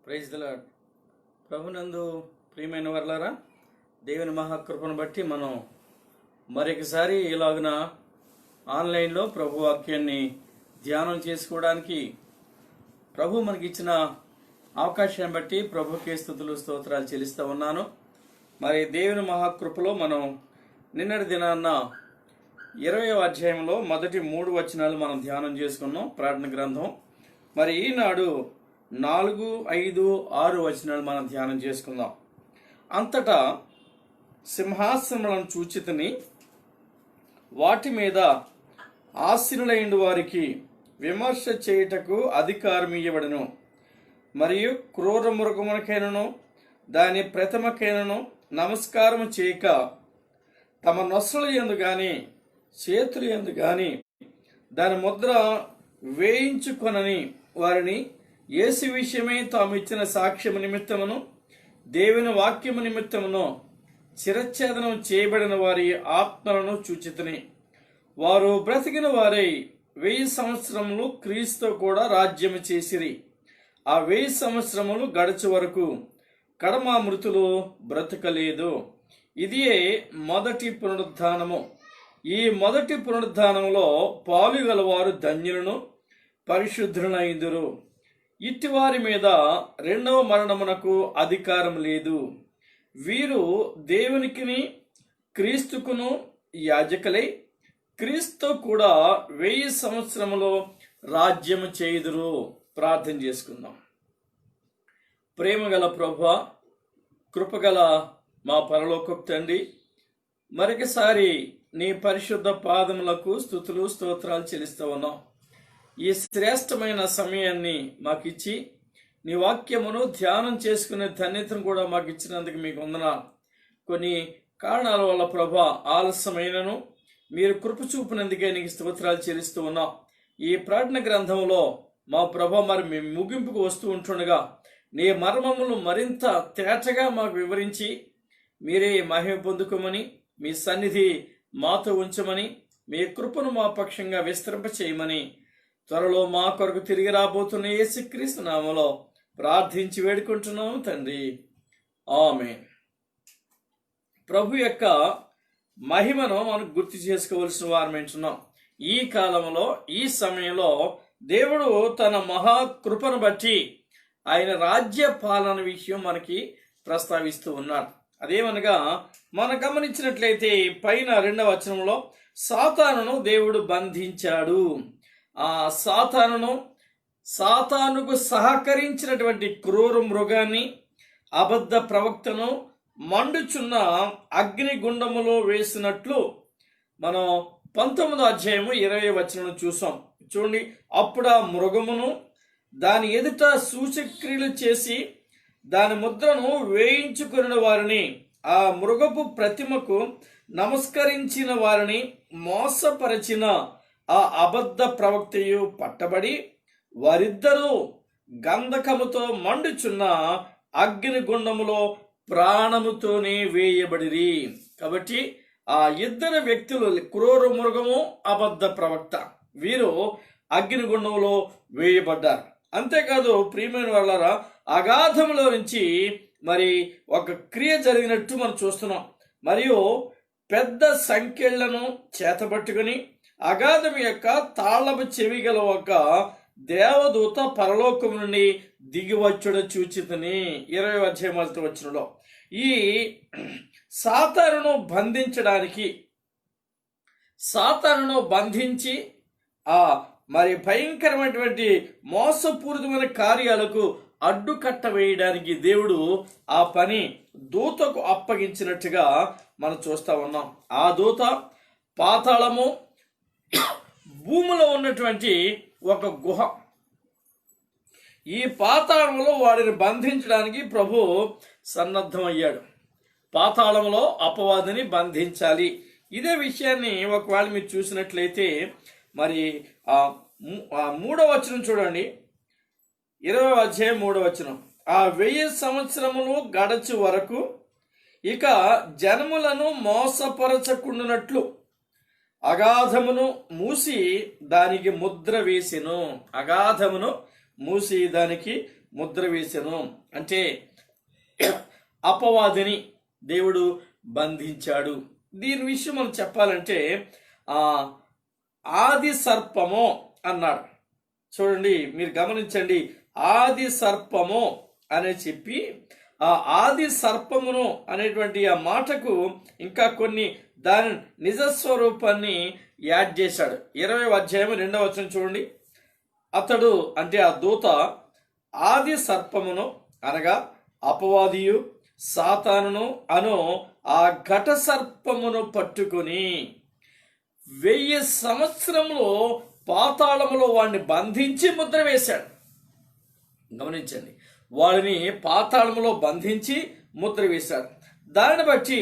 Praise the lord. ప్రభునందు ప్రియమైన వర్లారా, దేవుని మహాకృపను బట్టి మనం మరొకసారి ఇలాగున ఆన్లైన్లో ప్రభు వాక్యాన్ని ధ్యానం చేసుకోవడానికి ప్రభు మనకి ఇచ్చిన అవకాశాన్ని బట్టి ప్రభుకే స్తుతులు స్తోత్రాలు చెల్లిస్తూ ఉన్నాను. మరి దేవుని మహాకృపలో మనం నిన్నటి దినాన్న 20వ అధ్యాయంలో మొదటి 3 వచనాలు మనం ధ్యానం చేసుకున్నాం ప్రార్థన గ్రంథం. మరి ఈనాడు 4, 5, 6 వచనాలు మనం ధ్యానం చేసుకుందాం. అంతటా సింహాసనములను చూచితిని, వాటి మీద ఆసీనులైన వారికి విమర్శ చేయుటకు అధికారం ఇయ్యబడును. మరియు క్రూర మృగమునకైనను దాని ప్రతిమకైనను నమస్కారము చేయక తమ నొసలు యందు గాని చేతులు యందు గాని దాని ముద్ర వేయించుకొనని వారిని యేసు విషయమై తాము ఇచ్చిన సాక్ష్యము నిమిత్తమును దేవుని వాక్యము నిమిత్తమును శిరచ్ఛేదనం చేయబడిన వారి ఆత్మలను చూచితిని. వారు బ్రతికిన వారై 1000 సంవత్సరములు క్రీస్తుతో కూడా రాజ్యము చేసిరి. ఆ 1000 సంవత్సరములు గడచు వరకు కడమ మృతులు బ్రతకలేదు. ఇదియే మొదటి పునరుద్ధానము. ఈ మొదటి పునరుద్ధానంలో పాలుగలవారు ధన్యులను పరిశుద్ధులైందురు. ఇట్టివారి మీద రెండవ మరణమునకు అధికారం లేదు. వీరు దేవునికిని క్రీస్తుకును యాజకులై క్రీస్తు కూడా 1000 సంవత్సరములో రాజ్యము చేయుదురు. ప్రార్థన చేసుకుందాం. ప్రేమగల ప్రభువా, కృపగల మా పరలోకపు తండ్రి, మరొకసారి నీ పరిశుద్ధ పాదములకు స్తుతులు స్తోత్రాలు చెల్లిస్తూ ఉన్నాం. ఈ శ్రేష్టమైన సమయాన్ని మాకిచ్చి నీ వాక్యమును ధ్యానం చేసుకునే ధన్యతను కూడా మాకు ఇచ్చినందుకు మీకు వందనాలు. కొన్ని కారణాల వల్ల ప్రభా ఆలస్యమైనను మీరు కృప చూపినందుకే నీకు స్తోత్రాలు చెల్లిస్తూ ఉన్నాం. ఈ ప్రార్థన గ్రంథంలో మా ప్రభా మరి మేము ముగింపుకు వస్తూ ఉంటుండగా నీ మర్మములు మరింత తేటగా మాకు వివరించి మీరే మహిమ పొందుకోమని, మీ సన్నిధి మాతో ఉంచమని, మీ కృపను మా పక్షంగా విస్తరింప చేయమని త్వరలో మా కొరకు తిరిగి రాబోతున్న యేసుక్రీస్తు నామములో ప్రార్థించి వేడుకుంటున్నాము తండ్రి, ఆమేన్. ప్రభు యొక్క మహిమను మనం గుర్తు చేసుకోవలసిన వారమేంటున్నాం. ఈ కాలంలో, ఈ సమయంలో దేవుడు తన మహాకృపను బట్టి ఆయన రాజ్య పాలన విషయం మనకి ప్రస్తావిస్తూ ఉన్నాడు. అదేమనగా మనం గమనించినట్లయితే పైన 2వ వచనంలో సాతానును దేవుడు బంధించాడు. ఆ సాతానుకు సహకరించినటువంటి క్రూర మృగాన్ని, అబద్ధ ప్రవక్తను మండుచున్న అగ్నిగుండములో వేసినట్లు మనం 19వ అధ్యాయము 20వ వచనం చూసాం. చూడండి, అప్పుడు ఆ మృగమును దాని ఎదుట సూచక్రియలు చేసి దాని ముద్రను వేయించుకున్న వారిని, ఆ మృగపు ప్రతిమకు నమస్కరించిన వారిని మోసపరచిన ఆ అబద్ధ ప్రవక్తయు పట్టబడి వారిద్దరూ గంధకముతో మండుచున్న అగ్నిగుండములో ప్రాణముతోనే వేయబడిరి. కాబట్టి ఆ ఇద్దరు వ్యక్తులు, క్రూర మృగము, అబద్ధ ప్రవక్త, వీరు అగ్నిగుండంలో వేయబడ్డారు. అంతేకాదు ప్రియమైన వాళ్ళారా, అగాధములో నుంచి మరి ఒక క్రియ జరిగినట్టు మనం చూస్తున్నాం. మరియు పెద్ద సంఖ్యలను చేతబట్టుకుని అగాధం యొక్క తాళపు చెవి గల ఒక దేవదూత పరలోకం నుండి దిగివచ్చుడ చూచితిని. 20వ అధ్యాయం 1వ వచనంలో ఈ సాతానును బంధించి ఆ మరి భయంకరమైనటువంటి మోసపూరితమైన కార్యాలకు అడ్డుకట్ట వేయడానికి దేవుడు ఆ పని దూతకు అప్పగించినట్టుగా మనం చూస్తా ఉన్నాం. ఆ దూత పాతాళము, భూమిలో ఉన్నటువంటి ఒక గుహ, ఈ పాతాళంలో వాడిని బంధించడానికి ప్రభు సన్నద్ధమయ్యాడు. పాతాళంలో అపవాదిని బంధించాలి. ఇదే విషయాన్ని ఒకవేళ మీరు చూసినట్లయితే మరి 3వ వచనం చూడండి, 20వ అధ్యాయం 3వ వచనం. ఆ 1000 సంవత్సరములు గడచు వరకు ఇక జనములను మోసపరచకుండునట్లు అగాధమును మూసి దానికి ముద్ర వేసెను. అగాధమును మూసి దానికి ముద్ర వేసెను. అంటే అపవాదిని దేవుడు బంధించాడు. దీని విషయం మనం చెప్పాలంటే ఆది సర్పము అన్నాడు. చూడండి, మీరు గమనించండి, ఆది సర్పము అని చెప్పి ఆ ఆది సర్పమును అనేటువంటి ఆ మాటకు ఇంకా కొన్ని దాని నిజస్వరూపాన్ని యాడ్ చేశాడు. 20వ అధ్యాయం 2వ వచనం చూడండి. అతడు అంటే ఆ దూత ఆది సర్పమును అనగా అపవాదియు సాతానును అను ఆ ఘట సర్పమును పట్టుకొని 1000 సంవత్సరములు పాతాళములో వాడిని బంధించి ముద్ర వేశాడు. గమనించండి, వాడిని పాతాళములో బంధించి ముద్ర వేశాడు. దాన్ని బట్టి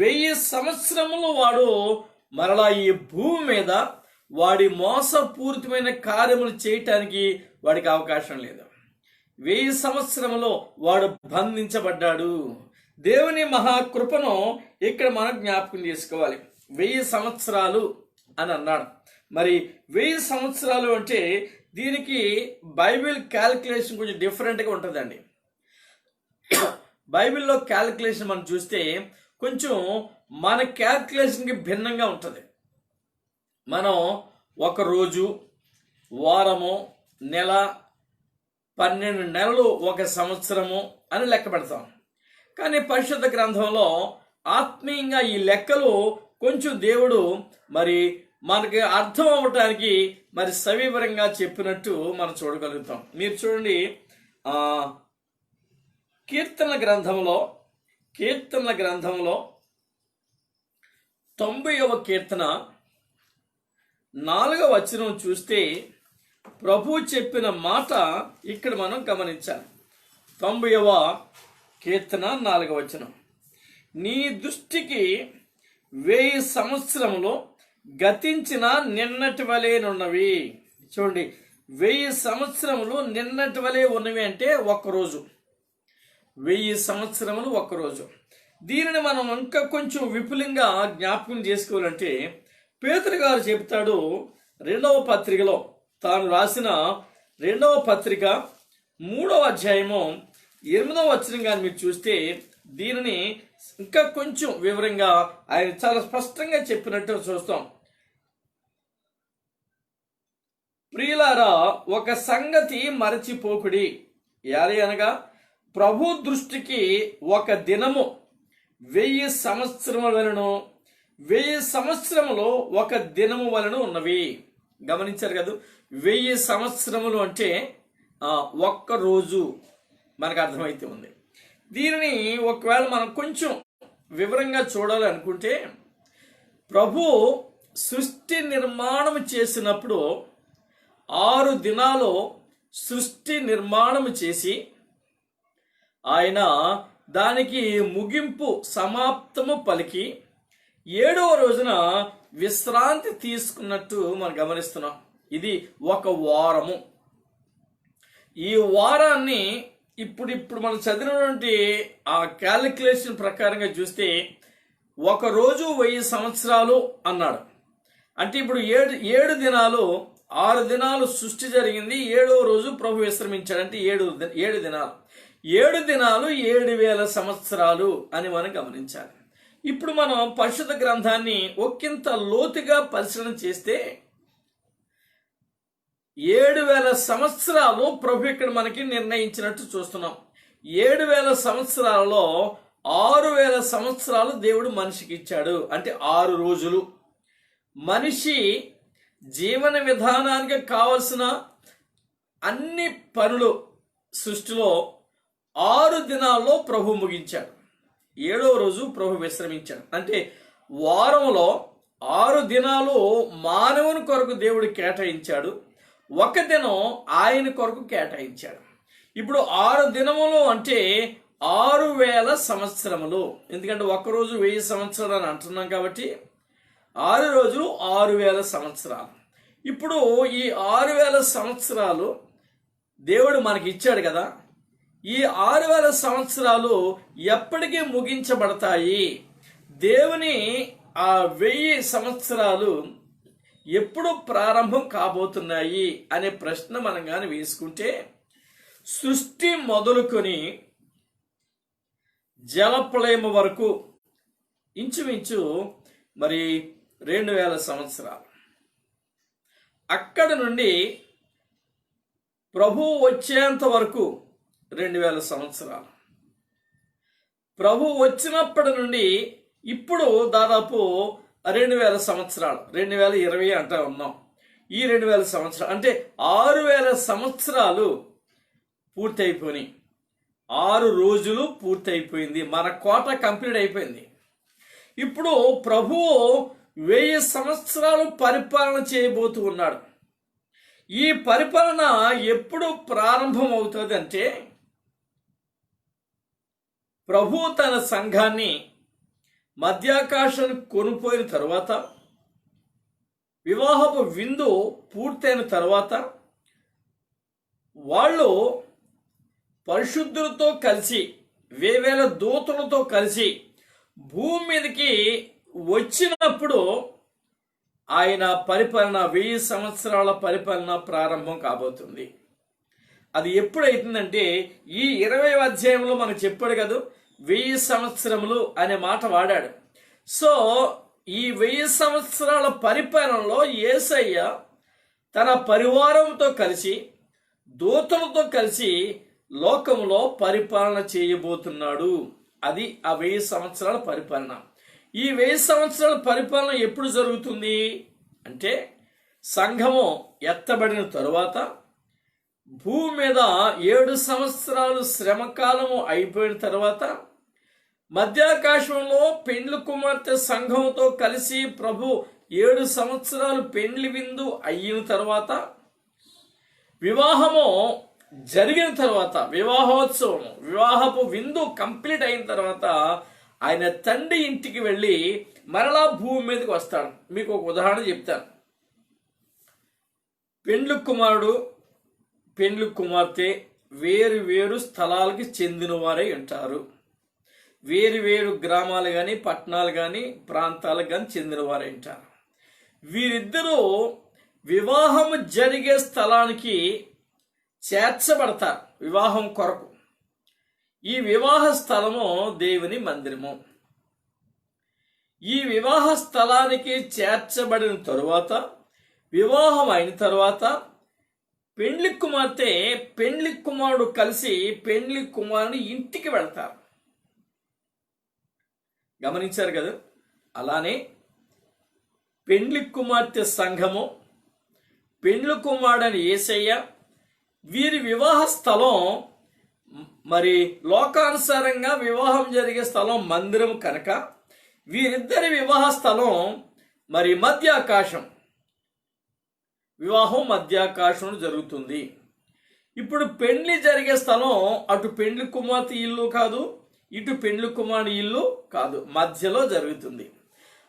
1000 సంవత్సరములు వాడు మరలా ఈ భూమి మీద వాడి మోసపూరితమైన కార్యములు చేయటానికి వాడికి అవకాశం లేదు. 1000 సంవత్సరములో వాడు బంధించబడ్డాడు. దేవుని మహాకృపను ఇక్కడ మనం జ్ఞాపకం చేసుకోవాలి. 1000 సంవత్సరాలు అని అన్నాడు. మరి 1000 సంవత్సరాలు అంటే దీనికి బైబిల్ క్యాలిక్యులేషన్ కొంచెం డిఫరెంట్గా ఉంటుందండి. బైబిల్లో క్యాలిక్యులేషన్ మనం చూస్తే కొంచెం మన క్యాలిక్యులేషన్కి భిన్నంగా ఉంటుంది. మనం ఒక రోజు, వారము, నెల, 12 నెలలు ఒక సంవత్సరము అని లెక్క పెడతాం. కానీ పరిశుద్ధ గ్రంథంలో ఆత్మీయంగా ఈ లెక్కలు కొంచెం దేవుడు మరి మనకి అర్థం అవ్వటానికి మరి సవివరంగా చెప్పినట్టు మనం చూడగలుగుతాం. మీరు చూడండి, కీర్తనల గ్రంథంలో 90వ కీర్తన 4వ వచనం చూస్తే ప్రభు చెప్పిన మాట ఇక్కడ మనం గమనించాలి. 90వ కీర్తన 4వ వచనం, నీ దృష్టికి 1000 సంవత్సరములు గతించిన నిన్నటి వలెనున్నవి. చూడండి, 1000 సంవత్సరములు నిన్నటి వలె ఉన్నవి అంటే ఒక్కరోజు. 1000 సంవత్సరములు ఒక్కరోజు. దీనిని మనం ఇంకా కొంచెం విపులంగా జ్ఞాపకం చేసుకోవాలంటే పేతురు గారు చెబుతాడు 2వ పత్రికలో, తాను రాసిన 2వ పత్రిక 3వ అధ్యాయము 8వ వచనం కానీ మీరు చూస్తే దీనిని ఇంకా కొంచెం వివరంగా ఆయన చాలా స్పష్టంగా చెప్పినట్టు చూస్తాం. ప్రియులారా, ఒక సంగతి మరచిపోకుడి, యాలి అనగా ప్రభు దృష్టికి ఒక దినము 1000 సంవత్సరముల వలన, 1000 సంవత్సరములు ఒక దినము వలన ఉన్నవి. గమనించారు కదా, 1000 సంవత్సరములు అంటే ఒక్క రోజు మనకు అర్థమైతే ఉంది. దీనిని ఒకవేళ మనం కొంచెం వివరంగా చూడాలి అనుకుంటే, ప్రభు సృష్టి నిర్మాణం చేసినప్పుడు 6 దినాలు సృష్టి నిర్మాణం చేసి ఆయన దానికి ముగింపు సమాప్తము పలికి 7వ రోజున విశ్రాంతి తీసుకున్నట్టు మనం గమనిస్తున్నాం. ఇది ఒక వారము. ఈ వారాన్ని ఇప్పుడు మనం చదివినటువంటి ఆ క్యాలిక్యులేషన్ ప్రకారంగా చూస్తే ఒక రోజు 1000 సంవత్సరాలు అన్నాడు. అంటే ఇప్పుడు 7 దినాలు, 6 దినాలు సృష్టి జరిగింది, 7వ రోజు ప్రభు విశ్రమించాడు. అంటే 7 దినాలు, 7 దినాలు 7000 సంవత్సరాలు అని మనం గమనించాలి. ఇప్పుడు మనం పరిశుద్ధ గ్రంథాన్ని ఒకంత లోతుగా పరిశీలన చేస్తే 7000 సంవత్సరాలు ప్రభు ఇక్కడ మనకి నిర్ణయించినట్టు చూస్తున్నాం. 7000 సంవత్సరాలలో 6000 సంవత్సరాలు దేవుడు మనిషికి ఇచ్చాడు. అంటే 6 రోజులు. మనిషి జీవన విధానానికి కావలసిన అన్ని పనులు సృష్టిలో 6 దినాల్లో ప్రభు ముగించాడు. 7వ రోజు ప్రభు విశ్రమించాడు. అంటే వారంలో 6 దినాలు మానవుని కొరకు దేవుడు కేటాయించాడు, ఒక దినం ఆయన కొరకు కేటాయించాడు. ఇప్పుడు 6 దినములు అంటే 6000 సంవత్సరములు. ఎందుకంటే ఒక్కరోజు 1000 సంవత్సరాలు అని అంటున్నాం కాబట్టి 6 రోజులు 6000 సంవత్సరాలు. ఇప్పుడు ఈ 6000 సంవత్సరాలు దేవుడు మనకి ఇచ్చాడు కదా. ఈ 6000 సంవత్సరాలు ఎప్పటికీ ముగించబడతాయి. దేవుని ఆ 1000 సంవత్సరాలు ఎప్పుడు ప్రారంభం కాబోతున్నాయి అనే ప్రశ్న మనం కానీ వేసుకుంటే సృష్టి మొదలుకొని జలప్రళయం వరకు ఇంచుమించు మరి 2000 సంవత్సరాలు. అక్కడి నుండి ప్రభువు వచ్చేంత వరకు 2000 సంవత్సరాలు. ప్రభు వచ్చినప్పటి నుండి ఇప్పుడు దాదాపు 2000 సంవత్సరాలు, 2020 అంటా ఉన్నాం. ఈ 2000 సంవత్సరాలు అంటే 6000 సంవత్సరాలు పూర్తి అయిపోయినాయి. 6 రోజులు పూర్తి అయిపోయింది. మన కోట కంప్లీట్ అయిపోయింది. ఇప్పుడు ప్రభువు 1000 సంవత్సరాలు పరిపాలన చేయబోతూ ఉన్నాడు. ఈ పరిపాలన ఎప్పుడు ప్రారంభం అవుతుంది అంటే, ప్రభు తన సంఘాన్ని మధ్యాకాశానికి కొనుపోయిన తర్వాత, వివాహపు విందు పూర్తయిన తర్వాత, వాళ్ళు పరిశుద్ధులతో కలిసి వేవేల దూతలతో కలిసి భూమి మీదకి వచ్చినప్పుడు ఆయన పరిపాలన 1000 సంవత్సరాల పరిపాలన ప్రారంభం కాబోతుంది. అది ఎప్పుడైతుందంటే ఈ 20వ అధ్యాయంలో మనకు చెప్పాడు కదా, 1000 సంవత్సరములు అనే మాట వాడాడు. సో ఈ 1000 సంవత్సరాల పరిపాలనలో యేసయ్య తన పరివారంతో కలిసి దూతలతో కలిసి లోకములో పరిపాలన చేయబోతున్నాడు. అది ఆ 1000 సంవత్సరాల పరిపాలన. ఈ 1000 సంవత్సరాల పరిపాలన ఎప్పుడు జరుగుతుంది అంటే, సంఘము ఎత్తబడిన తరువాత, భూమి మీద 7 సంవత్సరాలు శ్రమకాలము అయిపోయిన తర్వాత, మధ్యాకాశంలో పెండ్లి కుమార్తె సంఘంతో కలిసి ప్రభు 7 సంవత్సరాలు పెండ్లి విందు అయిన తర్వాత, వివాహము జరిగిన తర్వాత, వివాహోత్సవం వివాహపు విందు కంప్లీట్ అయిన తర్వాత ఆయన తండ్రి ఇంటికి వెళ్ళి మరలా భూమి మీదకి వస్తాడు. మీకు ఒక ఉదాహరణ చెప్తాను. పెండ్లి కుమారుడు పెండ్లి కుమార్తె వేరు వేరు స్థలాలకి చెందిన వారై ఉంటారు. వేరు వేరు గ్రామాలు కానీ పట్టణాలు కానీ ప్రాంతాలకు కానీ చెందిన వారై ఉంటారు. వీరిద్దరూ వివాహము జరిగే స్థలానికి చేర్చబడతారు వివాహం కొరకు. ఈ వివాహ స్థలము దేవుని మందిరము. ఈ వివాహ స్థలానికి చేర్చబడిన తరువాత, వివాహం అయిన తరువాత, పెండ్లి కుమార్తె పెండ్లి కుమారుడు కలిసి పెండ్లి కుమారుని ఇంటికి వెళ్తారు. గమనించారు కదా? అలానే పెండ్లి కుమార్తె సంఘము, పెండ్లి కుమారుడని యేసయ్య, వీరి వివాహ స్థలం మరి లోకానుసారంగా వివాహం జరిగే స్థలం మందిరం కనుక, వీరిద్దరి వివాహ స్థలం మరి మధ్యాకాశం. వివాహం మధ్యాకాశంలో జరుగుతుంది. ఇప్పుడు పెండ్లి జరిగే స్థలం అటు పెండ్లి కుమార్తె ఇల్లు కాదు, ఇటు పెండ్లి కుమారుని ఇల్లు కాదు, మధ్యలో జరుగుతుంది.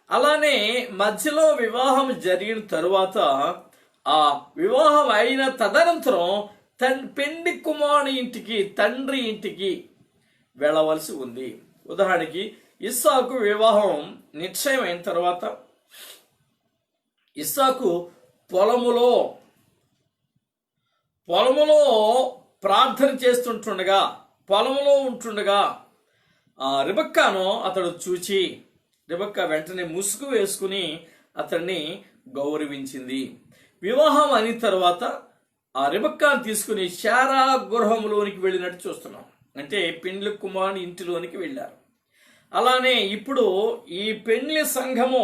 అలానే మధ్యలో వివాహం జరిగిన తరువాత, ఆ వివాహం అయిన తదనంతరం పెండ్లి కుమారుని ఇంటికి, తండ్రి ఇంటికి వెళ్ళవలసి ఉంది. ఉదాహరణకి ఇస్సాకు వివాహం నిశ్చయమైన తర్వాత, ఇస్సాకు పొలములో ప్రార్థన చేస్తుంటుండగా, పొలములో ఉంటుండగా రిబక్కాను అతడు చూచి, రిబక్కా వెంటనే ముసుగు వేసుకుని అతన్ని గౌరవించింది. వివాహం అయిన తర్వాత ఆ రిబక్కాను తీసుకుని శారా గృహంలోనికి వెళ్ళినట్టు చూస్తున్నాం. అంటే పెండ్లి కుమారుని ఇంటిలోనికి వెళ్ళారు. అలానే ఇప్పుడు ఈ పెండ్లి సంఘము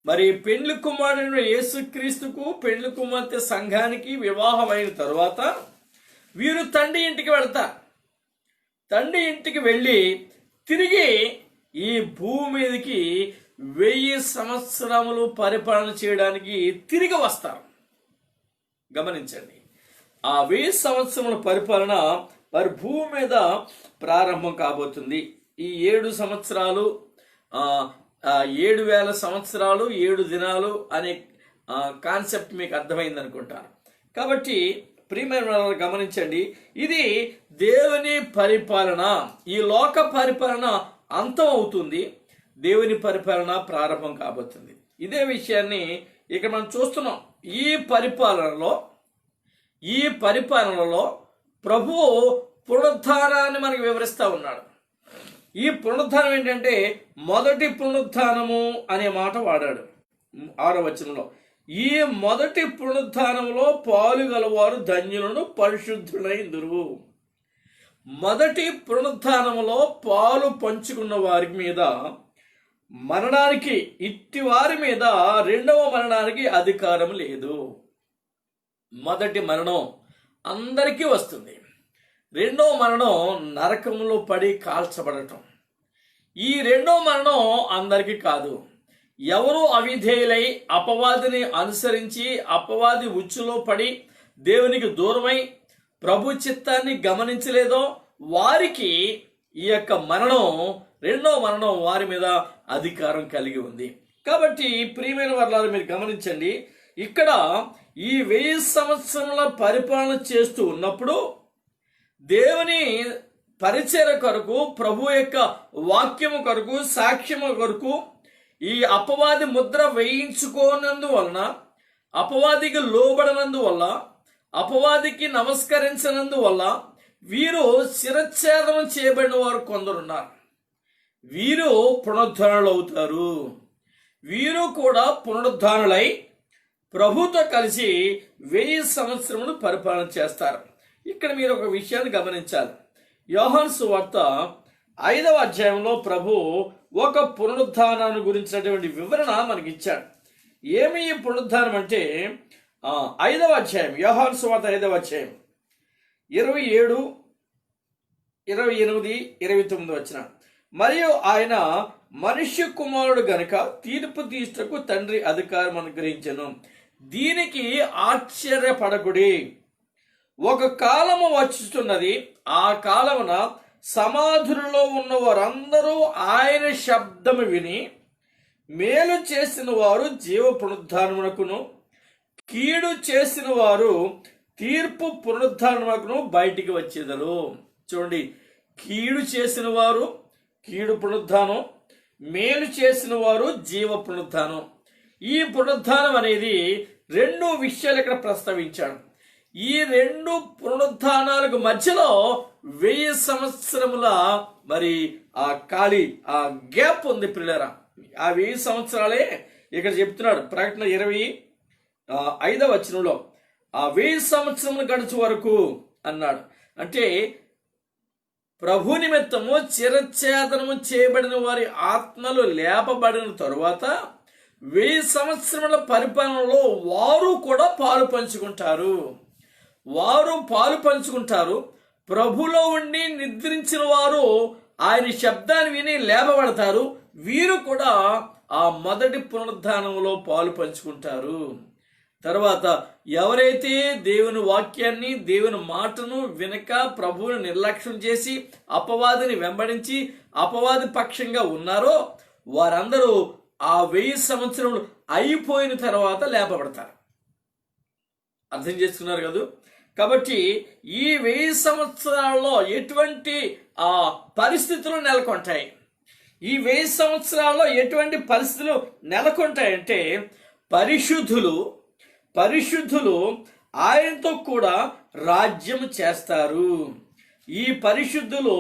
మరి పెండ్లి కుమారుడు యేసుక్రీస్తుకు, పెండ్లి కుమార్తె సంఘానికి వివాహం అయిన తరువాత వీరు తండ్రి ఇంటికి వెళ్తారు. తండ్రి ఇంటికి వెళ్ళి తిరిగి ఈ భూమి మీదకి 1000 సంవత్సరములు పరిపాలన చేయడానికి తిరిగి వస్తారు. గమనించండి, ఆ 1000 సంవత్సరముల పరిపాలన మరి భూమి మీద ప్రారంభం కాబోతుంది. ఈ 7 సంవత్సరాలు 7000 సంవత్సరాలు 7 దినాలు అనే కాన్సెప్ట్ మీకు అర్థమైంది అనుకుంటాను. కాబట్టి ప్రియమైన వాళ్ళని గమనించండి, ఇది దేవుని పరిపాలన. ఈ లోక పరిపాలన అంతం అవుతుంది, దేవుని పరిపాలన ప్రారంభం కాబోతుంది. ఇదే విషయాన్ని ఇక్కడ మనం చూస్తున్నాం. ఈ పరిపాలనలో ప్రభువు పునరుద్ధానాన్ని మనకు వివరిస్తూ ఉన్నాడు. ఈ పునరుద్ధానం ఏంటంటే మొదటి పునరుద్ధానము అనే మాట వాడాడు 6వ వచనంలో. ఈ మొదటి పునరుద్ధానంలో పాలుగలవారు ధన్యులను పరిశుద్ధులైందురు. మొదటి పునరుద్ధానంలో పాలు పంచుకున్న వారి మీద మరణానికి, ఇట్టి వారి మీద రెండవ మరణానికి అధికారం లేదు. మొదటి మరణం అందరికీ వస్తుంది. రెండవ మరణం నరకంలో పడి కాల్చబడటం. ఈ రెండవ మరణం అందరికీ కాదు. ఎవరు అవిధేయులై అపవాదిని అనుసరించి అపవాది ఉచ్చులో పడి దేవునికి దూరమై ప్రభు చిత్తాన్ని గమనించలేదో వారికి ఈ యొక్క మరణం, రెండవ మరణం వారి మీద అధికారం కలిగి ఉంది. కాబట్టి ప్రియమైన వర్లారా, మీరు గమనించండి, ఇక్కడ ఈ 1000 సంవత్సరాల పరిపాలన చేస్తూ ఉన్నప్పుడు దేవుని పరిచయ కొరకు, ప్రభు యొక్క వాక్యము కొరకు, సాక్ష్యము కొరకు ఈ అపవాది ముద్ర వేయించుకోనందువలన, అపవాదికి లోబడనందువల్ల, అపవాదికి నమస్కరించనందువల్ల వీరు శిరచ్ఛేదం చేయబడిన వారు కొందరున్నారు. వీరు పునరుద్ధరణలు అవుతారు. వీరు కూడా పునరుద్ధరణలై ప్రభుతో కలిసి 1000 సంవత్సరములు పరిపాలన చేస్తారు. ఇక్కడ మీరు ఒక విషయాన్ని గమనించాలి. యోహాను సువార్త 5వ అధ్యాయంలో ప్రభు ఒక పునరుద్ధానాన్ని గురించినటువంటి వివరణ మనకి ఇచ్చాడు. ఏమి ఈ పునరుద్ధానం అంటే 5వ అధ్యాయం, యోహాను సువార్త 5వ అధ్యాయం 27, 28, 29 వచ్చిన. మరియు ఆయన మనుష్య కుమారుడు గనుక తీర్పు తీర్చుటకు తండ్రి అధికారం అనుగ్రహించెను. దీనికి ఆశ్చర్యపడకుడి, ఒక కాలము వచ్చుతున్నది, ఆ కాలమున సమాధులలో ఉన్న వారందరూ ఆయన శబ్దము విని మేలు చేసిన వారు జీవ పునరుద్ధానమునకును, కీడు చేసిన వారు తీర్పు పునరుద్ధానమునకును బయటికి వచ్చేదరు. చూడండి, కీడు చేసిన వారు కీడు పునరుద్ధానం, మేలు చేసిన వారు జీవ పునరుద్ధానం. ఈ పునరుద్ధానం అనేది 2 విషయాలు ఇక్కడ ప్రస్తావించాడు. ఈ 2 పునరుద్ధానాలకు మధ్యలో 1000 సంవత్సరముల మరి ఆ ఖాళీ, ఆ గ్యాప్ ఉంది పిల్లరా. ఆ 1000 సంవత్సరాలే ఇక్కడ చెప్తున్నాడు. ప్రకటన 25వ వచనంలో ఆ 1000 సంవత్సరములు గడుచు వరకు అన్నాడు. అంటే ప్రభు నిమిత్తము చిరఛేదనము చేయబడిన వారి ఆత్మలు లేపబడిన తరువాత 1000 సంవత్సరముల పరిపాలనలో వారు కూడా పాలు పంచుకుంటారు. వారు పాలు పంచుకుంటారు. ప్రభులో ఉండి నిద్రించిన వారు ఆయన శబ్దాన్ని విని లేపబడతారు. వీరు కూడా ఆ మొదటి పునరుద్ధానంలో పాలు పంచుకుంటారు. తర్వాత ఎవరైతే దేవుని వాక్యాన్ని, దేవుని మాటను వినక ప్రభువుని నిర్లక్ష్యం చేసి అపవాదిని వెంబడించి అపవాది పక్షంగా ఉన్నారో వారందరూ ఆ 1000 సంవత్సరములు అయిపోయిన తర్వాత లేపబడతారు. అర్థం చేసుకున్నారు కదా? కాబట్టి ఈ 1000 సంవత్సరాల్లో ఎటువంటి పరిస్థితులు నెలకొంటాయి? ఈ 1000 సంవత్సరాల్లో ఎటువంటి పరిస్థితులు నెలకొంటాయంటే పరిశుద్ధులు ఆయనతో కూడా రాజ్యం చేస్తారు. ఈ పరిశుద్ధులు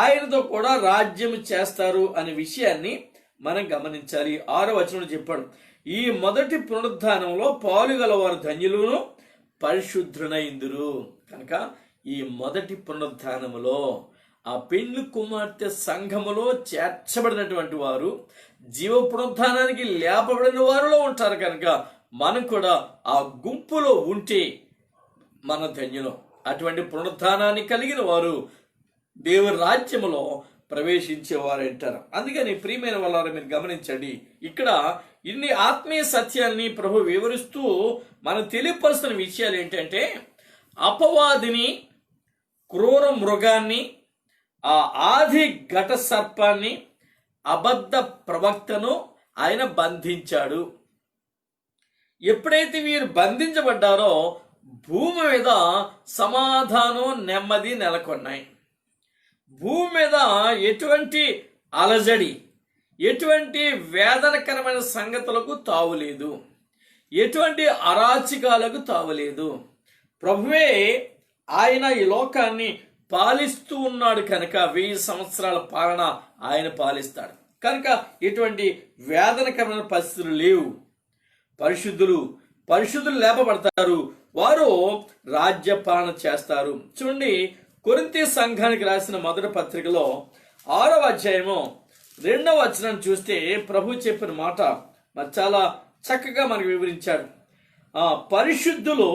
ఆయనతో కూడా రాజ్యం చేస్తారు అనే విషయాన్ని మనం గమనించాలి. 6వ వచనంలో చెప్పాడు, ఈ మొదటి పునరుద్ధానంలో పాలుగలవారు ధన్యులను పరిశుద్ధులైందురు. కనుక ఈ మొదటి పునరుద్ధానములో ఆ పెండ్లి కుమార్తె సంఘములో చేర్చబడినటువంటి వారు జీవ పునరుద్ధానానికి లేపబడిన వారిలో ఉంటారు. కనుక మనం కూడా ఆ గుంపులో ఉంటే మన ధన్యులం. అటువంటి పునరుద్ధానాన్ని కలిగిన వారు దేవుని రాజ్యములో ప్రవేశించేవారు అంటారు. అందుకని ప్రియమైన వాళ్ళారా, మీరు గమనించండి, ఇక్కడ ఇన్ని ఆత్మీయ సత్యాన్ని ప్రభు వివరిస్తూ మనం తెలియపరుస్తున్న విషయాలు ఏంటంటే అపవాదిని, క్రూర మృగాన్ని, ఆ ఆది ఘట సర్పాన్ని, అబద్ధ ప్రవక్తను ఆయన బంధించాడు. ఎప్పుడైతే వీరు బంధించబడ్డారో భూమి మీద సమాధానం, నెమ్మది నెలకొన్నాయి. భూమి మీద ఎటువంటి అలజడి, ఎటువంటి వేదనకరమైన సంగతులకు తావులేదు, ఎటువంటి అరాచకాలకు తావులేదు. ప్రభువే ఆయన ఈ లోకాన్ని పాలిస్తూ ఉన్నాడు కనుక 1000 సంవత్సరాల పాలన ఆయన పాలిస్తాడు కనుక ఇటువంటి వేదనకరమైన పరిస్థితులు లేవు. పరిశుద్ధులు లేపబడతారు, వారు రాజ్య పాలన చేస్తారు. చూడండి, కొరింథీ సంఘానికి రాసిన మొదటి పత్రికలో 6వ అధ్యాయము 2వ వచనం చూస్తే ప్రభు చెప్పిన మాట మరి చాలా చక్కగా మనకు వివరించాడు. పరిశుద్ధులు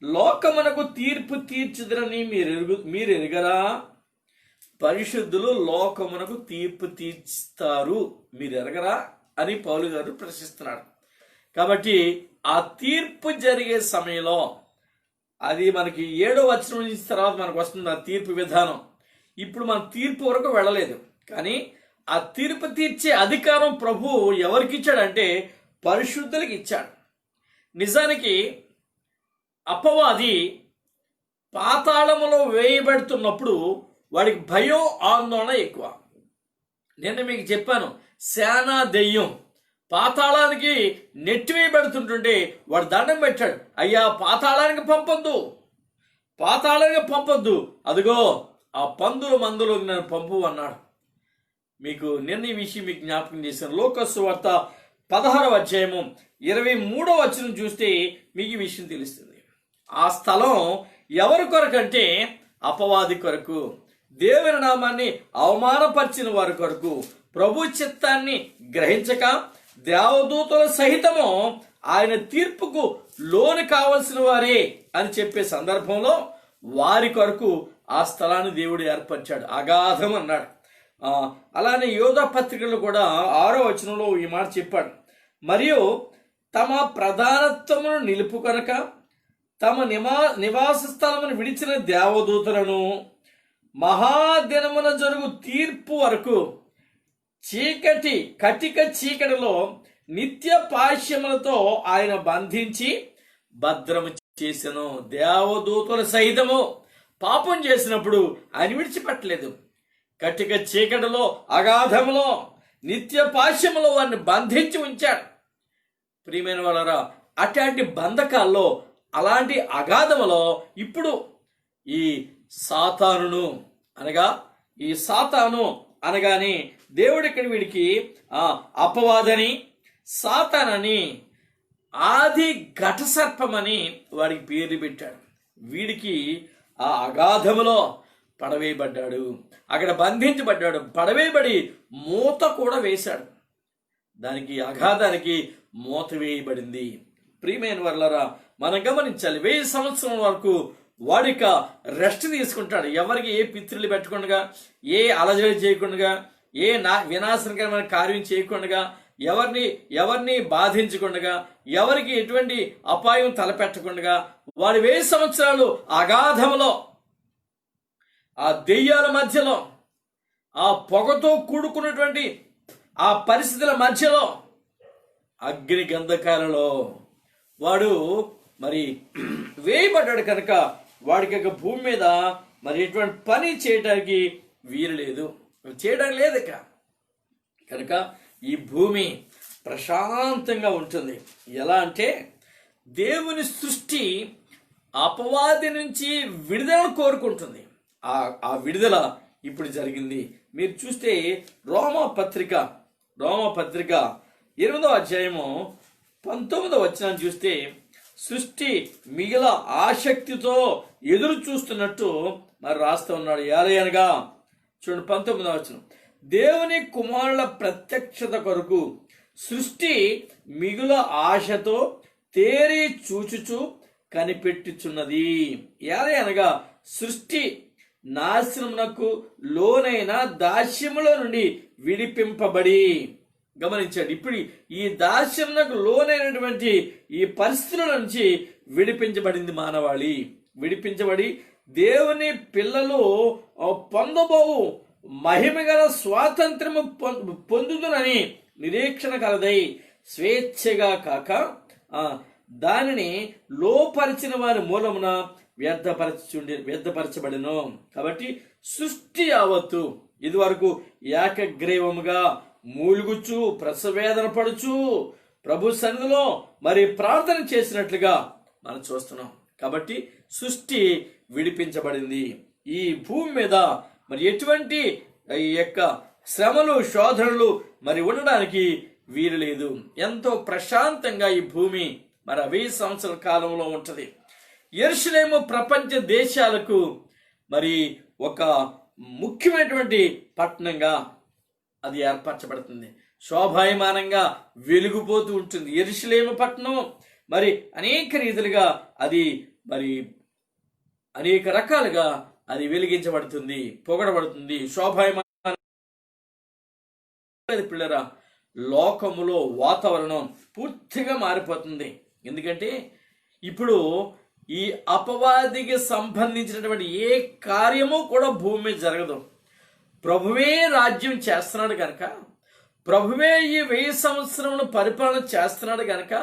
లోకమునకు తీర్పు తీర్చుదరని మీరు ఎరుగరా? పరిశుద్ధులు లోకమునకు తీర్పు తీర్చుతారు, మీరు ఎరగరా అని పౌలు గారు ప్రశ్నిస్తున్నాడు. కాబట్టి ఆ తీర్పు జరిగే సమయంలో, అది మనకి 7వ వచనం నుంచి తర్వాత మనకు వస్తుంది ఆ తీర్పు విధానం. ఇప్పుడు మన తీర్పు వరకు వెళ్ళలేదు, కానీ ఆ తీర్పు తీర్చే అధికారం ప్రభు ఎవరికి ఇచ్చాడంటే పరిశుద్ధులకు ఇచ్చాడు. నిజానికి అపవాది పాతాళములో వేయబడుతున్నప్పుడు వాడికి భయం, ఆందోళన ఎక్కువ. నేను మీకు చెప్పాను, శానా దెయ్యం పాతాళానికి నెట్టివేయబడుతుంటుంటే వాడు దండం పెట్టాడు, అయ్యా పాతాళానికి పంపొద్దు, అదిగో ఆ పందుల మందులు నన్ను పంపు అన్నాడు. మీకు నిన్న ఈ విషయం మీకు జ్ఞాపకం చేశాను. లూకా సువార్త 16వ అధ్యాయము 23వ వచనం చూస్తే మీకు ఈ విషయం తెలుస్తుంది. ఆ స్థలం ఎవరి కొరకంటే అపవాది కొరకు, దేవుని నామాన్ని అవమానపరిచిన వారి కొరకు, ప్రభు చిత్తాన్ని గ్రహించక దేవదూతల సహితము ఆయన తీర్పుకు లోను కావలసిన వారే అని చెప్పే సందర్భంలో వారి కొరకు ఆ స్థలాన్ని దేవుడు ఏర్పరిచాడు. అగాధం అన్నాడు. అలానే యోధా పత్రికలు కూడా 6వ వచనంలో ఈ మాట చెప్పాడు. మరియు తమ ప్రధానత్వమును నిలుపుకొనక తమ నివాస స్థలమును విడిచిన దేవదూతలను మహాదినమున జరుగు తీర్పు వరకు కటిక చీకటిలో నిత్య పాశ్యములతో ఆయన బంధించి భద్రము చేసెను. దేవదూతల సహితము పాపం చేసినప్పుడు ఆయన విడిచిపెట్టలేదు. కటిక చీకటిలో, అగాధములో, నిత్య పాశ్యములో వారిని బంధించి ఉంచాడు. ప్రియమైన వాళ్ళరా, అట్లాంటి బంధకాల్లో, అలాంటి అగాధములో ఇప్పుడు ఈ సాతాను అనగానే దేవుడు ఇక్కడ వీడికి అపవాదని, సాతానని, ఆది ఘట సర్పమని వాడికి పేరు పెట్టాడు. వీడికి ఆ అగాధములో పడవేయబడ్డాడు, అక్కడ బంధించబడ్డాడు. పడవేయబడి మూత కూడా వేశాడు. దానికి అగాధానికి మూత వేయబడింది. ప్రియమైన వర్లరా, మనం గమనించాలి, 1000 సంవత్సరం వరకు వాడిక రెస్ట్ తీసుకుంటాడు. ఎవరికి ఏ పిత్రులు పెట్టకుండా, ఏ అలజడి చేయకుండా, ఏ వినాశనకరమైన కార్యం చేయకుండా, ఎవరిని బాధించకుండా, ఎవరికి ఎటువంటి అపాయం తలపెట్టకుండా వాడు 1000 సంవత్సరాలు అగాధంలో, ఆ దెయ్యాల మధ్యలో, ఆ పొగతో కూడుకున్నటువంటి ఆ పరిస్థితుల మధ్యలో, అగ్ని గంధకాలలో వాడు మరి వేయబడ్డాడు. కనుక వాడికి భూమి మీద మరి ఎటువంటి పని చేయడానికి వీలు లేదు, చేయడం లేదు. కనుక ఈ భూమి ప్రశాంతంగా ఉంటుంది. ఎలా అంటే దేవుని సృష్టి అపవాది నుంచి విడుదలను కోరుకుంటుంది. ఆ విడుదల ఇప్పుడు జరిగింది. మీరు చూస్తే రోమపత్రిక 8వ అధ్యాయము 19వ వచనాన్ని చూస్తే సృష్టి మిగిల ఆసక్తితో ఎదురు చూస్తున్నట్టు మరి రాస్తూ ఉన్నాడు. అనగా చూడండి 19వ వచనం, దేవుని కుమారుల ప్రత్యక్షత కొరకు సృష్టి మిగుల ఆశతో తేరి చూచుచు కనిపెట్టుచున్నది. అనగా సృష్టి నాశనమునకు లోనైన దాస్యములో నుండి విడిపింపబడి, గమనించండి, ఇప్పుడు ఈ దాస్యమునకు లోనైనటువంటి ఈ పరిస్థితుల నుంచి విడిపించబడింది మానవాళి. విడిపించబడి దేవుని పిల్లలు పొందబోవు మహిమగల స్వాతంత్రము పొందుదునని నిరీక్షణ కలదై స్వేచ్ఛగా కాక దానిని లోపరిచిన వారి మూలమున వ్యర్థపరచబడిను. కాబట్టి సృష్టి యావత్తు ఇది వరకు ఏకగ్రీవముగా మూలుగుచు ప్రసవేదన పడుచు ప్రభు సన్నిధిలో మరి ప్రార్థన చేసినట్లుగా మనం చూస్తున్నాం. కాబట్టి సృష్టి విడిపించబడింది. ఈ భూమి మీద మరి ఎటువంటి ఈ యొక్క శ్రమలు శోధనలు మరి ఉండడానికి వీలు లేదు. ఎంతో ప్రశాంతంగా ఈ భూమి మరి 1000 సంవత్సరాల కాలంలో ఉంటది. యెరూషలేము ప్రపంచ దేశాలకు మరి ఒక ముఖ్యమైనటువంటి పట్టణంగా అది ఏర్పరచబడుతుంది. శోభాయమానంగా వెలిగిపోతూ ఉంటుంది యెరూషలేము పట్టణం. మరి అనేక రీతిలుగా అది మరి అనేక రకాలుగా అది వెలిగించబడుతుంది, పొగడబడుతుంది, శోభాయమాన. పిల్లరా, లోకములో వాతావరణం పూర్తిగా మారిపోతుంది. ఎందుకంటే ఇప్పుడు ఈ అపవాదికి సంబంధించినటువంటి ఏ కార్యము కూడా భూమి మీద జరగదు. ప్రభువే రాజ్యం చేస్తున్నాడు కనుక, ప్రభువే ఈ 1000 సంవత్సరములు పరిపాలన చేస్తున్నాడు కనుక,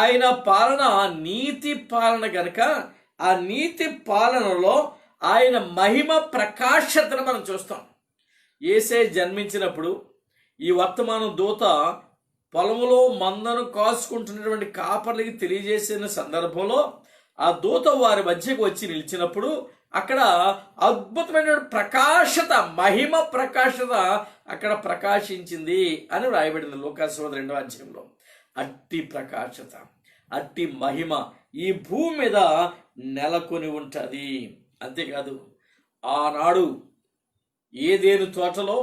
ఆయన పాలన నీతి పాలన కనుక, ఆ నీతి పాలనలో ఆయన మహిమ ప్రకాశతను మనం చూస్తాం. యేసే జన్మించినప్పుడు ఈ వర్తమానం దూత పొలములో మందను కాసుకుంటున్నటువంటి కాపర్లకి తెలియజేసిన సందర్భంలో ఆ దూత వారి మధ్యకు వచ్చి నిలిచినప్పుడు అక్కడ అద్భుతమైన ప్రకాశత, మహిమ ప్రకాశత అక్కడ ప్రకాశించింది అని రాయబడింది లూకాసు 2వ అధ్యాయంలో. అట్టి ప్రకాశత, అట్టి మహిమ ఈ భూమి మీద నెలకొని ఉంటుంది. అంతేకాదు, ఆనాడు ఏదేను తోటలో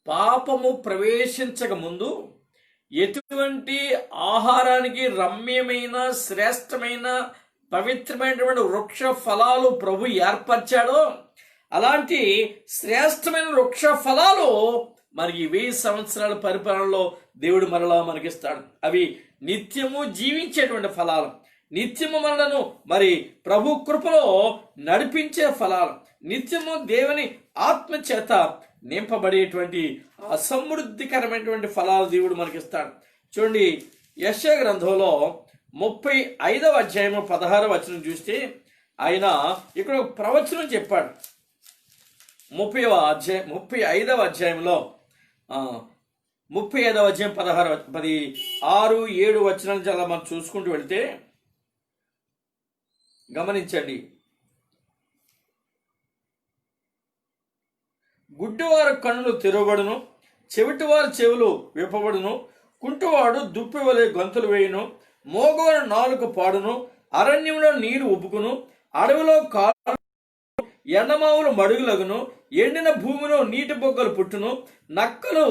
పాపము ప్రవేశించక ముందు ఎటువంటి ఆహారానికి రమ్యమైన శ్రేష్టమైన పవిత్రమైనటువంటి వృక్ష ఫలాలు ప్రభు ఏర్పరిచాడో అలాంటి శ్రేష్టమైన వృక్ష ఫలాలు మనకి 1000 సంవత్సరాల పరిపాలనలో దేవుడు మరలా మనకిస్తాడు. అవి నిత్యము జీవించేటువంటి ఫలాలు, నిత్యము మనలను మరి ప్రభు కృపలో నడిపించే ఫలాలు, నిత్యము దేవుని ఆత్మ చేత నింపబడేటువంటి అసమృద్ధికరమైనటువంటి ఫలాలు దేవుడు మనకిస్తాడు. చూడండి, యెషయా గ్రంథంలో 35వ అధ్యాయము 16వ వచనం చూస్తే ఆయన ఇక్కడ ఒక ప్రవచనం చెప్పాడు. 35వ అధ్యాయంలో 35వ అధ్యాయం 6, 7 వచనాలు చాలా మనం చూసుకుంటూ వెళ్తే గమనించండి. గుడ్డివారు కన్నులు తెరవబడును, చెవిటివారు చెవులు విప్పబడును, కుంటువాడు దుప్పి వలె గొంతులు వేయును, మోగవారు నాలుక పాడును, అరణ్యంలో నీరు ఉబ్బుకును, అడవిలో కారు, ఎండమావులు మడుగులగును, ఎండిన భూమిలో నీటి బొగ్గలు పుట్టును, నక్కలు